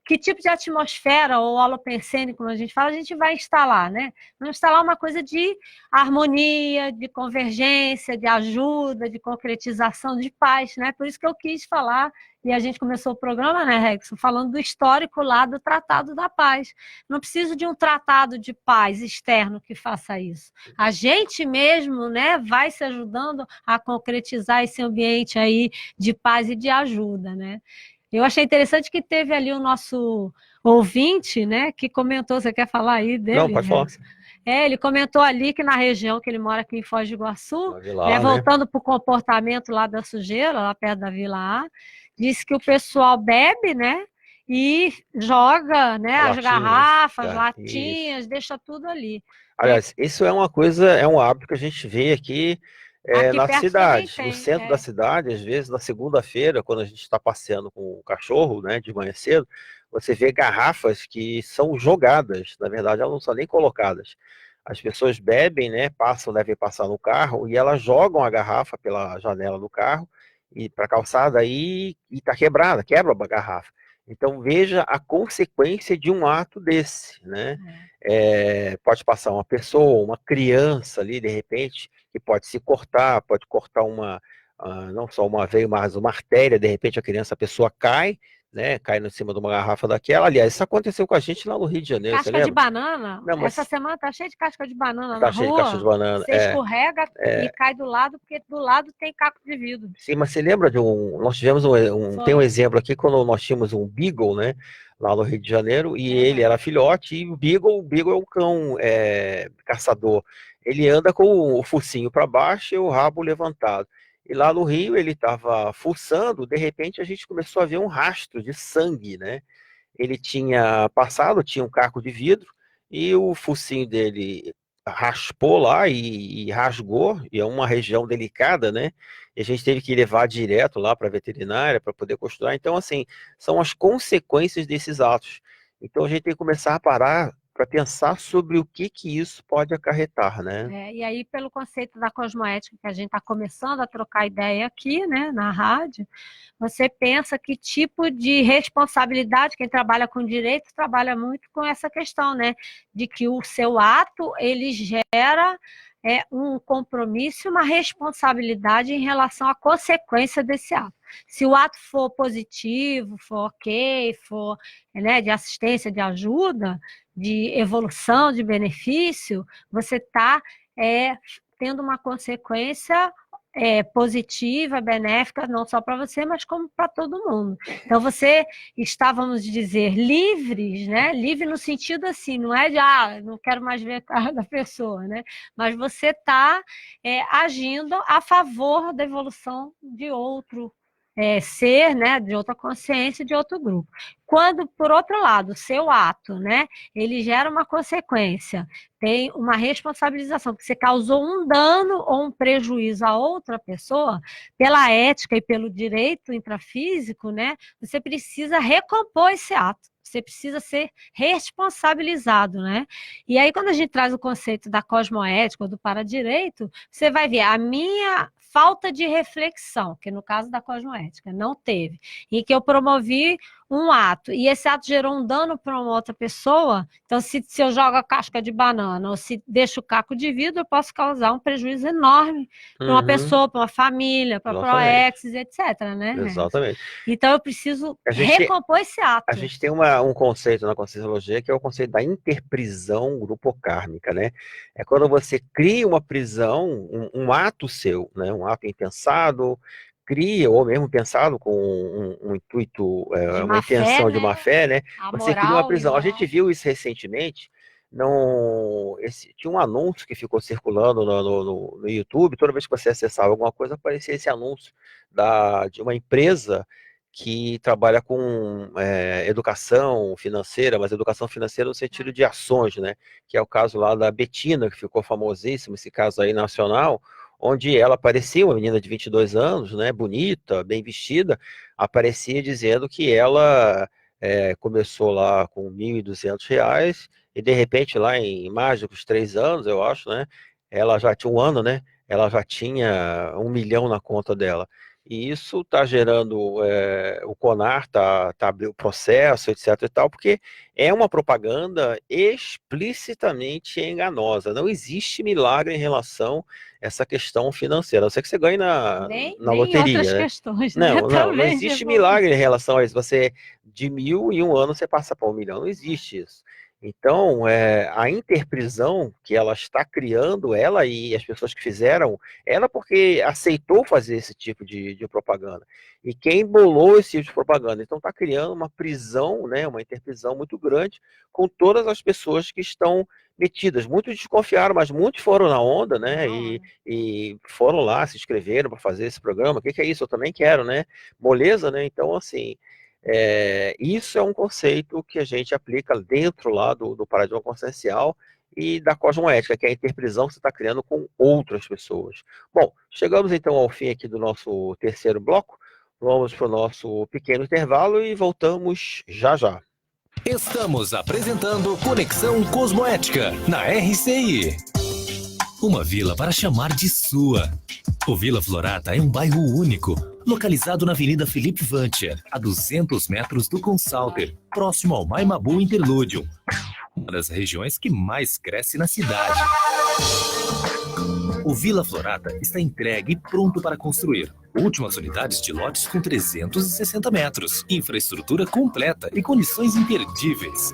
que tipo de atmosfera ou holopensene, como a gente fala, a gente vai instalar, né? Vamos instalar uma coisa de harmonia, de convergência, de ajuda, de concretização, de paz, né? Por isso que eu quis falar, e a gente começou o programa, né, Regson, falando do histórico lá do Tratado da Paz. Não preciso de um tratado de paz externo que faça isso. A gente mesmo, né, vai se ajudando a concretizar esse ambiente aí de paz e de ajuda, né? Eu achei interessante que teve ali o nosso ouvinte, né, que comentou, você quer falar aí dele? Não, pode falar. Ele comentou ali que na região que ele mora aqui em Foz do Iguaçu, Vila A, voltando para o comportamento lá da sujeira, lá perto da Vila A, disse que o pessoal bebe, né, e joga, né, as garrafas, latinhas, deixa tudo ali. Aliás, isso é uma coisa, é um hábito que a gente vê aqui na cidade, no centro da cidade, às vezes na segunda-feira, quando a gente está passeando com o cachorro, né, de manhã cedo, você vê garrafas que são jogadas, na verdade elas não são nem colocadas. As pessoas bebem, né, devem passar no carro, e elas jogam a garrafa pela janela do carro, e para a calçada, e está quebrada, quebra a garrafa. Então veja a consequência de um ato desse, né? Pode passar uma pessoa, uma criança ali, de repente, que pode se cortar, pode cortar não só uma veia, mas uma artéria, de repente a pessoa cai, né? Cai em cima de uma garrafa daquela. Aliás, isso aconteceu com a gente lá no Rio de Janeiro, você lembra? Casca de banana, não, essa semana tá cheio de casca de banana na cheio rua. de casca de banana. Você escorrega e cai do lado, porque do lado tem caco de vidro. Sim, mas você lembra nós tivemos tem um exemplo aqui, quando nós tínhamos um Beagle, né, lá no Rio de Janeiro, e ele era filhote, e o Beagle é um cão caçador. Ele anda com o focinho para baixo e o rabo levantado. E lá no Rio ele estava fuçando, de repente a gente começou a ver um rastro de sangue, né? Ele tinha um caco de vidro, e o focinho dele raspou lá e rasgou, e é uma região delicada, né? E a gente teve que levar direto lá para a veterinária para poder costurar. Então, assim, são as consequências desses atos. Então a gente tem que começar a parar para pensar sobre o que isso pode acarretar, né? E aí, pelo conceito da cosmoética, que a gente está começando a trocar ideia aqui, né, na rádio, você pensa que tipo de responsabilidade, quem trabalha com direito trabalha muito com essa questão, né, de que o seu ato, ele gera um compromisso, uma responsabilidade em relação à consequência desse ato. Se o ato for positivo, for ok, for, né, de assistência, de ajuda, de evolução, de benefício, você está tendo uma consequência positiva, benéfica, não só para você, mas como para todo mundo. Então, você está, vamos dizer, livres, né? Livre no sentido assim, não é de, não quero mais ver a cara da pessoa, né? Mas você está agindo a favor da evolução de outro ser, né, de outra consciência, de outro grupo. Quando, por outro lado, o seu ato, né, ele gera uma consequência, tem uma responsabilização, porque você causou um dano ou um prejuízo a outra pessoa, pela ética e pelo direito intrafísico, né, você precisa recompor esse ato. Você precisa ser responsabilizado, né? E aí, quando a gente traz o conceito da cosmoética ou do paradireito, você vai ver a minha falta de reflexão, que no caso da cosmoética não teve, e que eu promovi um ato, e esse ato gerou um dano para uma outra pessoa, então se eu jogo a casca de banana ou se deixo o caco de vidro, eu posso causar um prejuízo enorme para uma pessoa, para uma família, para proexes, etc. Né? Exatamente. Então eu preciso recompor esse ato. A gente tem um conceito na Conscienciologia que é o conceito da interprisão grupocármica, né? É quando você cria uma prisão, um ato seu, né? Um ato impensado, cria, ou mesmo pensado com um intuito, uma intenção fé, de má fé, né? Você cria uma prisão. A moral. gente viu isso recentemente, tinha um anúncio que ficou circulando no YouTube, toda vez que você acessava alguma coisa, aparecia esse anúncio de uma empresa que trabalha com educação financeira, mas educação financeira no sentido de ações, né? Que é o caso lá da Betina, que ficou famosíssimo, esse caso aí nacional, onde ela aparecia, uma menina de 22 anos, né, bonita, bem vestida, aparecia dizendo que ela começou lá com R$1.200 e de repente lá em mais dos 3 anos, eu acho, né, ela já tinha 1 ano, né, ela já tinha 1 milhão na conta dela. E isso está gerando, o CONAR está abrindo o processo, etc. e tal, porque é uma propaganda explicitamente enganosa. Não existe milagre em relação a essa questão financeira. A não ser que você ganhe na loteria. Outras né? questões, né? Não existe milagre em relação a isso. Você, de 1.000 em 1 ano, você passa para 1 milhão. Não existe isso. Então, a interprisão que ela está criando, ela e as pessoas que fizeram, ela porque aceitou fazer esse tipo de propaganda. E quem bolou esse tipo de propaganda? Então está criando uma prisão, né, uma interprisão muito grande com todas as pessoas que estão metidas. Muitos desconfiaram, mas muitos foram na onda, né, e foram lá, se inscreveram para fazer esse programa. O que é isso? Eu também quero, né? Moleza, né? Então, assim... isso é um conceito que a gente aplica dentro lá do paradigma consciencial e da cosmoética, que é a interprisão que você está criando com outras pessoas. Bom, chegamos então ao fim aqui do nosso terceiro bloco, vamos para o nosso pequeno intervalo e voltamos já já. Estamos apresentando Conexão Cosmoética na RCI. Uma vila para chamar de sua. O Vila Florata é um bairro único, localizado na Avenida Felipe Vantia, a 200 metros do Consalter, próximo ao Maimabu Interlúdio, uma das regiões que mais cresce na cidade. O Vila Florata está entregue e pronto para construir. Últimas unidades de lotes com 360 metros, infraestrutura completa e condições imperdíveis.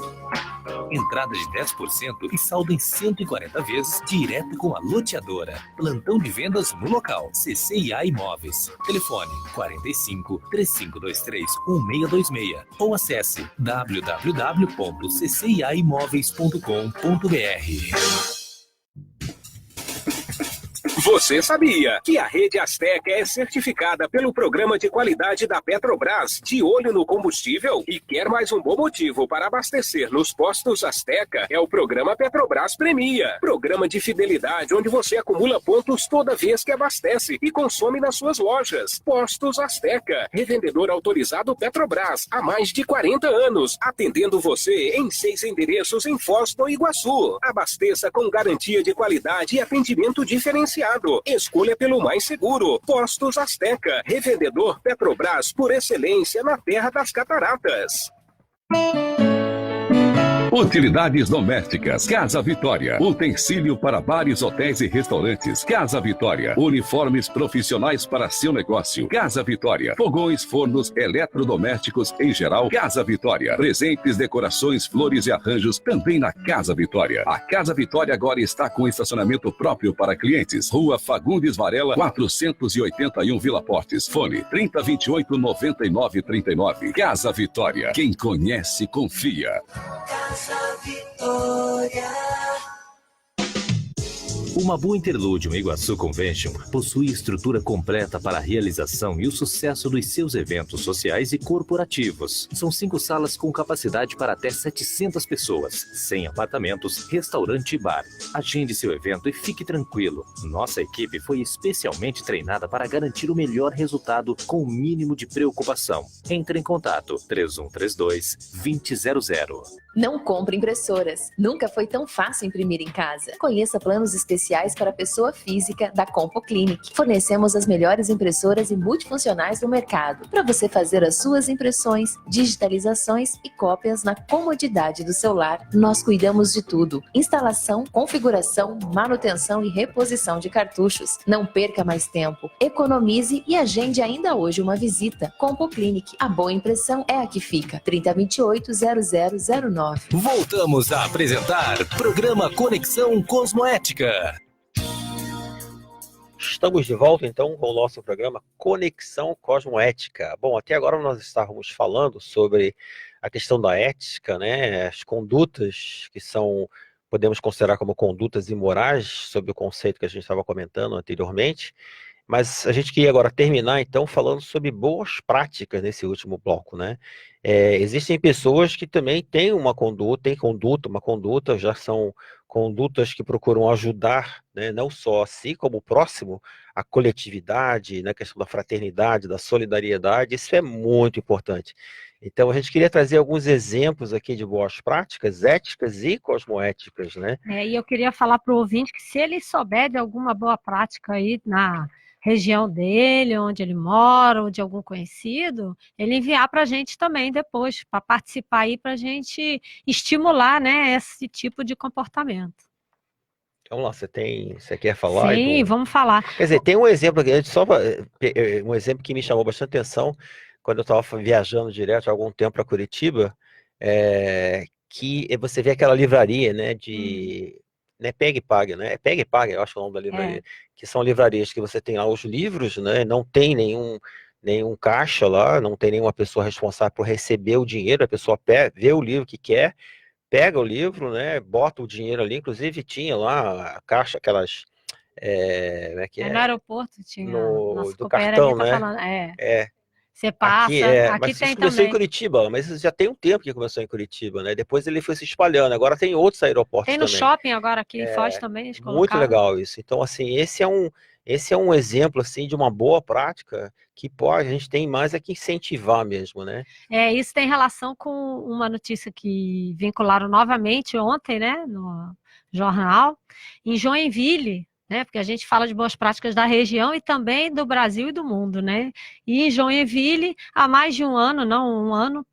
Entrada de 10% e saldo em 140 vezes direto com a loteadora. Plantão de vendas no local. CCIA Imóveis. Telefone 45 3523 1626 ou acesse www.cciaimoveis.com.br. Você sabia que a Rede Azteca é certificada pelo Programa de Qualidade da Petrobras, de olho no combustível? E quer mais um bom motivo para abastecer nos postos Azteca? É o Programa Petrobras Premia. Programa de fidelidade onde você acumula pontos toda vez que abastece e consome nas suas lojas. Postos Azteca, revendedor autorizado Petrobras há mais de 40 anos, atendendo você em 6 endereços em Foz do Iguaçu. Abasteça com garantia de qualidade e atendimento diferenciado. Escolha pelo mais seguro. Postos Azteca, revendedor Petrobras por excelência na Terra das Cataratas. Utilidades domésticas, Casa Vitória. Utensílio para bares, hotéis e restaurantes, Casa Vitória. Uniformes profissionais para seu negócio, Casa Vitória. Fogões, fornos, eletrodomésticos em geral, Casa Vitória. Presentes, decorações, flores e arranjos também na Casa Vitória. A Casa Vitória agora está com estacionamento próprio para clientes. Rua Fagundes Varela, 481 Vila Portes. Fone 3028-9939. Casa Vitória. Quem conhece, confia. Vitória. O Mabu Interludium Iguaçu Convention possui estrutura completa para a realização e o sucesso dos seus eventos sociais e corporativos. São 5 salas com capacidade para até 700 pessoas, 100 apartamentos, restaurante e bar. Agende seu evento e fique tranquilo. Nossa equipe foi especialmente treinada para garantir o melhor resultado com o mínimo de preocupação. Entre em contato 3132-2000. Não compre impressoras. Nunca foi tão fácil imprimir em casa. Conheça planos especiais para pessoa física da Compo Clinic. Fornecemos as melhores impressoras e multifuncionais do mercado para você fazer as suas impressões, digitalizações e cópias na comodidade do seu lar. Nós cuidamos de tudo: instalação, configuração, manutenção e reposição de cartuchos. Não perca mais tempo. Economize e agende ainda hoje uma visita. Compo Clinic. A boa impressão é a que fica. 3028-0009. Voltamos a apresentar programa Conexão Cosmoética. Estamos de volta então com o nosso programa Conexão Cosmoética. Bom, até agora nós estávamos falando sobre a questão da ética, né? As condutas que são, podemos considerar como condutas imorais, sob o conceito que a gente estava comentando anteriormente. Mas a gente queria agora terminar, então, falando sobre boas práticas nesse último bloco, né? Existem pessoas que também têm uma conduta, já são condutas que procuram ajudar, né, não só a si, como o próximo, a coletividade, na questão da fraternidade, da solidariedade. Isso é muito importante. Então, a gente queria trazer alguns exemplos aqui de boas práticas, éticas e cosmoéticas, né? E eu queria falar para o ouvinte que se ele souber de alguma boa prática aí na região dele, onde ele mora, ou de algum conhecido, ele enviar para a gente também depois, para participar aí, para a gente estimular, né, esse tipo de comportamento. Vamos lá, você quer falar? Sim, vamos falar. Quer dizer, tem um exemplo aqui, um exemplo que me chamou bastante atenção, quando eu estava viajando direto há algum tempo para Curitiba, que você vê aquela livraria, né, de... Né, Pega e Paga, né? Pega e Paga, eu acho que é o nome da livraria. Que são livrarias que você tem lá os livros, né? Não tem nenhum caixa lá, não tem nenhuma pessoa responsável por receber o dinheiro, a pessoa vê o livro que quer, pega o livro, né? Bota o dinheiro ali, inclusive tinha lá a caixa, aquelas... como é que é? No aeroporto tinha. Do cartão, né? Falando, Você passa, aqui mas tem isso começou também. em Curitiba, mas isso já tem um tempo que começou em Curitiba, né? Depois ele foi se espalhando, agora tem outros aeroportos Tem no também. shopping agora aqui em Foz também. Eles Muito colocaram. legal isso. Então, assim, esse é um exemplo, assim, de uma boa prática que a gente tem mais que incentivar mesmo, né? Isso tem relação com uma notícia que vincularam novamente ontem, né, no jornal, em Joinville, né, porque a gente fala de boas práticas da região e também do Brasil e do mundo, né? E em Joinville, há mais de um ano,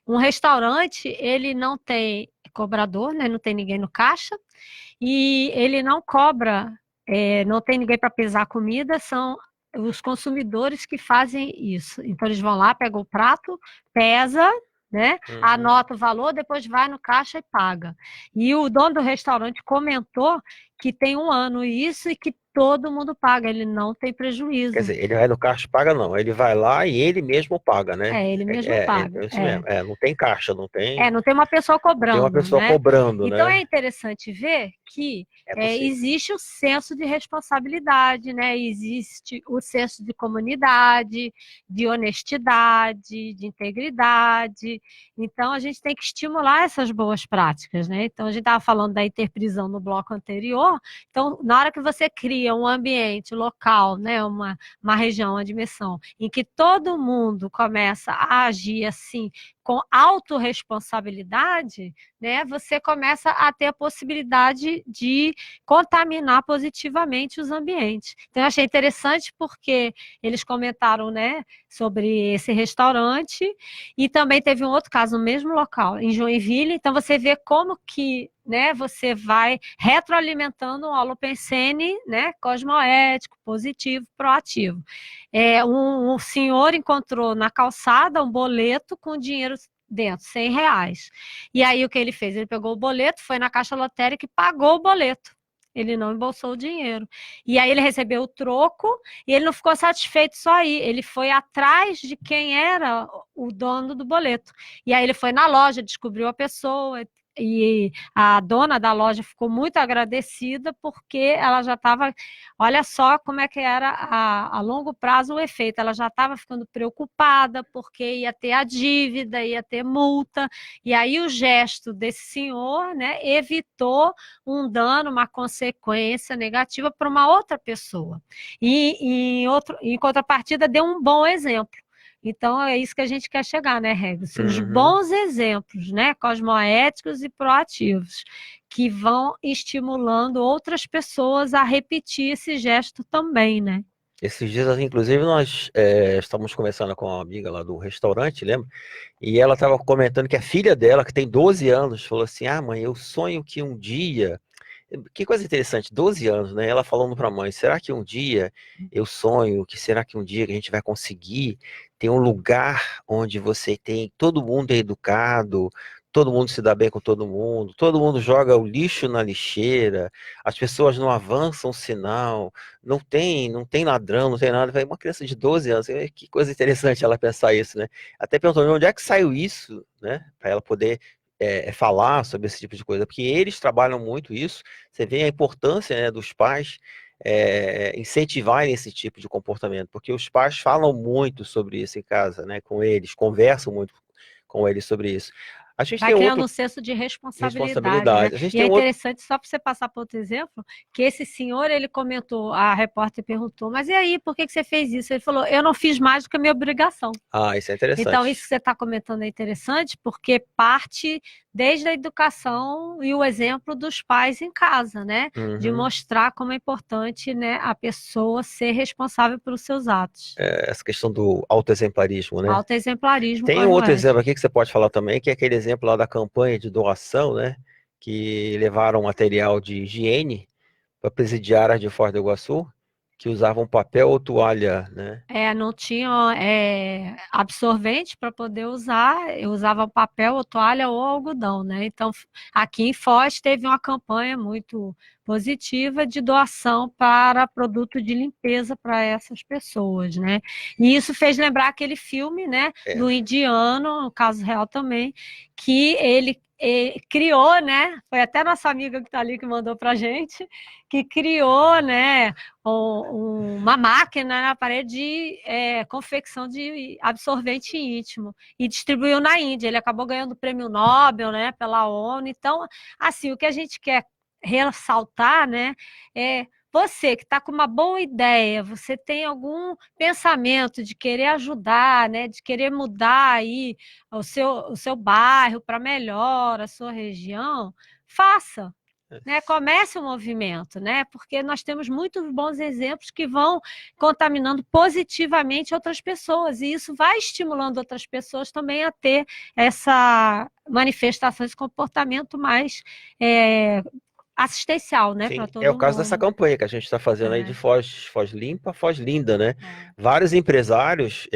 um restaurante, ele não tem cobrador, né, não tem ninguém no caixa, e ele não cobra, não tem ninguém para pesar a comida, são os consumidores que fazem isso. Então eles vão lá, pegam o prato, pesa, né? Anota o valor, depois vai no caixa e paga. E o dono do restaurante comentou que tem 1 ano isso e que todo mundo paga, ele não tem prejuízo. Quer dizer, ele vai no caixa e paga, não. Ele vai lá e ele mesmo paga, né? Ele mesmo paga. Isso mesmo. Não tem caixa, não tem. Não tem uma pessoa cobrando. Tem uma pessoa né? cobrando, então né? é interessante ver que existe o senso de responsabilidade, né? Existe o senso de comunidade, de honestidade, de integridade. Então a gente tem que estimular essas boas práticas, né? Então a gente estava falando da interprisão no bloco anterior. Então, na hora que você cria um ambiente local, né, uma região, uma dimensão, em que todo mundo começa a agir assim, com autorresponsabilidade, né, você começa a ter a possibilidade de contaminar positivamente os ambientes. Então, eu achei interessante porque eles comentaram, né, sobre esse restaurante e também teve um outro caso no mesmo local, em Joinville. Então, você vê como que, né, você vai retroalimentando um holopensene, né, cosmoético, positivo, proativo. Um senhor encontrou na calçada um boleto com dinheiro dentro, R$100. E aí o que ele fez? Ele pegou o boleto, foi na caixa lotérica e pagou o boleto. Ele não embolsou o dinheiro. E aí ele recebeu o troco e ele não ficou satisfeito só aí. Ele foi atrás de quem era o dono do boleto. E aí ele foi na loja, descobriu a pessoa. E a dona da loja ficou muito agradecida porque ela já estava, olha só como é que era a longo prazo o efeito, ela já estava ficando preocupada porque ia ter a dívida, ia ter multa, e aí o gesto desse senhor, né, evitou um dano, uma consequência negativa para uma outra pessoa. E em contrapartida deu um bom exemplo. Então, é isso que a gente quer chegar, né, Regis? Os bons exemplos, né, cosmoéticos e proativos, que vão estimulando outras pessoas a repetir esse gesto também, né? Esses dias, inclusive, nós estávamos conversando com uma amiga lá do restaurante, lembra? E ela estava comentando que a filha dela, que tem 12 anos, falou assim, mãe, eu sonho que um dia... Que coisa interessante, 12 anos, né? Ela falando para a mãe, será que um dia eu sonho, será que um dia que a gente vai conseguir ter um lugar onde você tem, todo mundo é educado, todo mundo se dá bem com todo mundo joga o lixo na lixeira, as pessoas não avançam sinal, não tem ladrão, não tem nada. Uma criança de 12 anos, que coisa interessante ela pensar isso, né? Até perguntou onde é que saiu isso, né? Para ela poder falar sobre esse tipo de coisa, porque eles trabalham muito isso. Você vê a importância, né, dos pais incentivarem esse tipo de comportamento, porque os pais falam muito sobre isso em casa, né, com eles, conversam muito com eles sobre isso. A gente vai tem criando um senso de responsabilidade. Né? A gente e é interessante, só para você passar para outro exemplo, que esse senhor, ele comentou, a repórter perguntou, mas e aí, por que você fez isso? Ele falou, eu não fiz mais do que a minha obrigação. Isso é interessante. Então, isso que você está comentando é interessante, porque parte desde a educação e o exemplo dos pais em casa, né? De mostrar como é importante, né, a pessoa ser responsável pelos seus atos. Essa questão do autoexemplarismo, né? Autoexemplarismo. Tem um outro exemplo aqui que você pode falar também, que é aquele exemplo lá da campanha de doação, né? Que levaram material de higiene para presidiárias de Foz do Iguaçu, que usavam papel ou toalha, né? Não tinham absorvente para poder usar, eu usava papel ou toalha ou algodão, né? Então, aqui em Foz teve uma campanha muito positiva de doação para produto de limpeza para essas pessoas, né? E isso fez lembrar aquele filme, né, do indiano, no caso real também, que ele criou, né? Foi até nossa amiga que está ali que mandou para a gente, que criou, né, uma máquina na parede de confecção de absorvente íntimo e distribuiu na Índia. Ele acabou ganhando o prêmio Nobel, né, pela ONU. Então, assim, o que a gente quer ressaltar, né, você que está com uma boa ideia, você tem algum pensamento de querer ajudar, né, de querer mudar aí o seu bairro para melhor, a sua região, faça. Né, comece o movimento, né, porque nós temos muitos bons exemplos que vão contaminando positivamente outras pessoas, e isso vai estimulando outras pessoas também a ter essa manifestação, esse comportamento mais assistencial, né, para todo mundo. É o caso dessa campanha que a gente está fazendo aí de Foz Limpa, Foz Linda, né? Vários empresários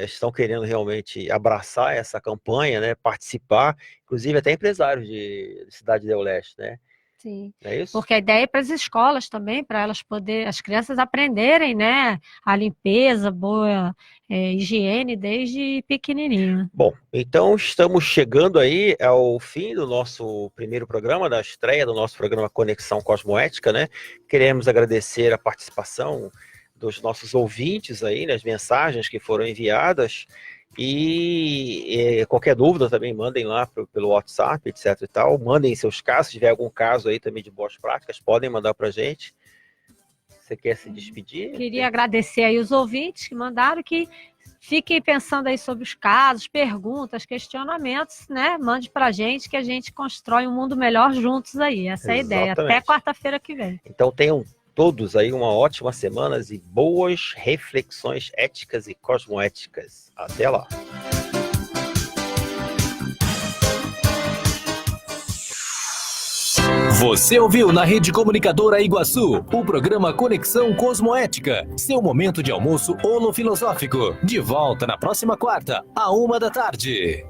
estão querendo realmente abraçar essa campanha, né? Participar, inclusive até empresários de Cidade do Leste, né? Sim. Não é isso? Porque a ideia é para as escolas também, para elas poderem, as crianças aprenderem, né, a limpeza, boa higiene desde pequenininho. Bom, então estamos chegando aí ao fim do nosso primeiro programa, da estreia do nosso programa Conexão Cosmoética, né? Queremos agradecer a participação dos nossos ouvintes aí, nas mensagens que foram enviadas. E qualquer dúvida também mandem lá pelo WhatsApp, etc e tal. Mandem seus casos, se tiver algum caso aí também de boas práticas, podem mandar pra gente. Você quer se despedir? Queria agradecer aí os ouvintes que mandaram, que fiquem pensando aí sobre os casos, perguntas, questionamentos, né? Mande pra gente que a gente constrói um mundo melhor juntos aí. Essa é a ideia. Até quarta-feira que vem. Então tenham todos aí uma ótima semana e boas reflexões éticas e cosmoéticas. Até lá. Você ouviu na Rede Comunicadora Iguaçu o programa Conexão Cosmoética, seu momento de almoço holofilosófico. De volta na próxima quarta, à 1h da tarde.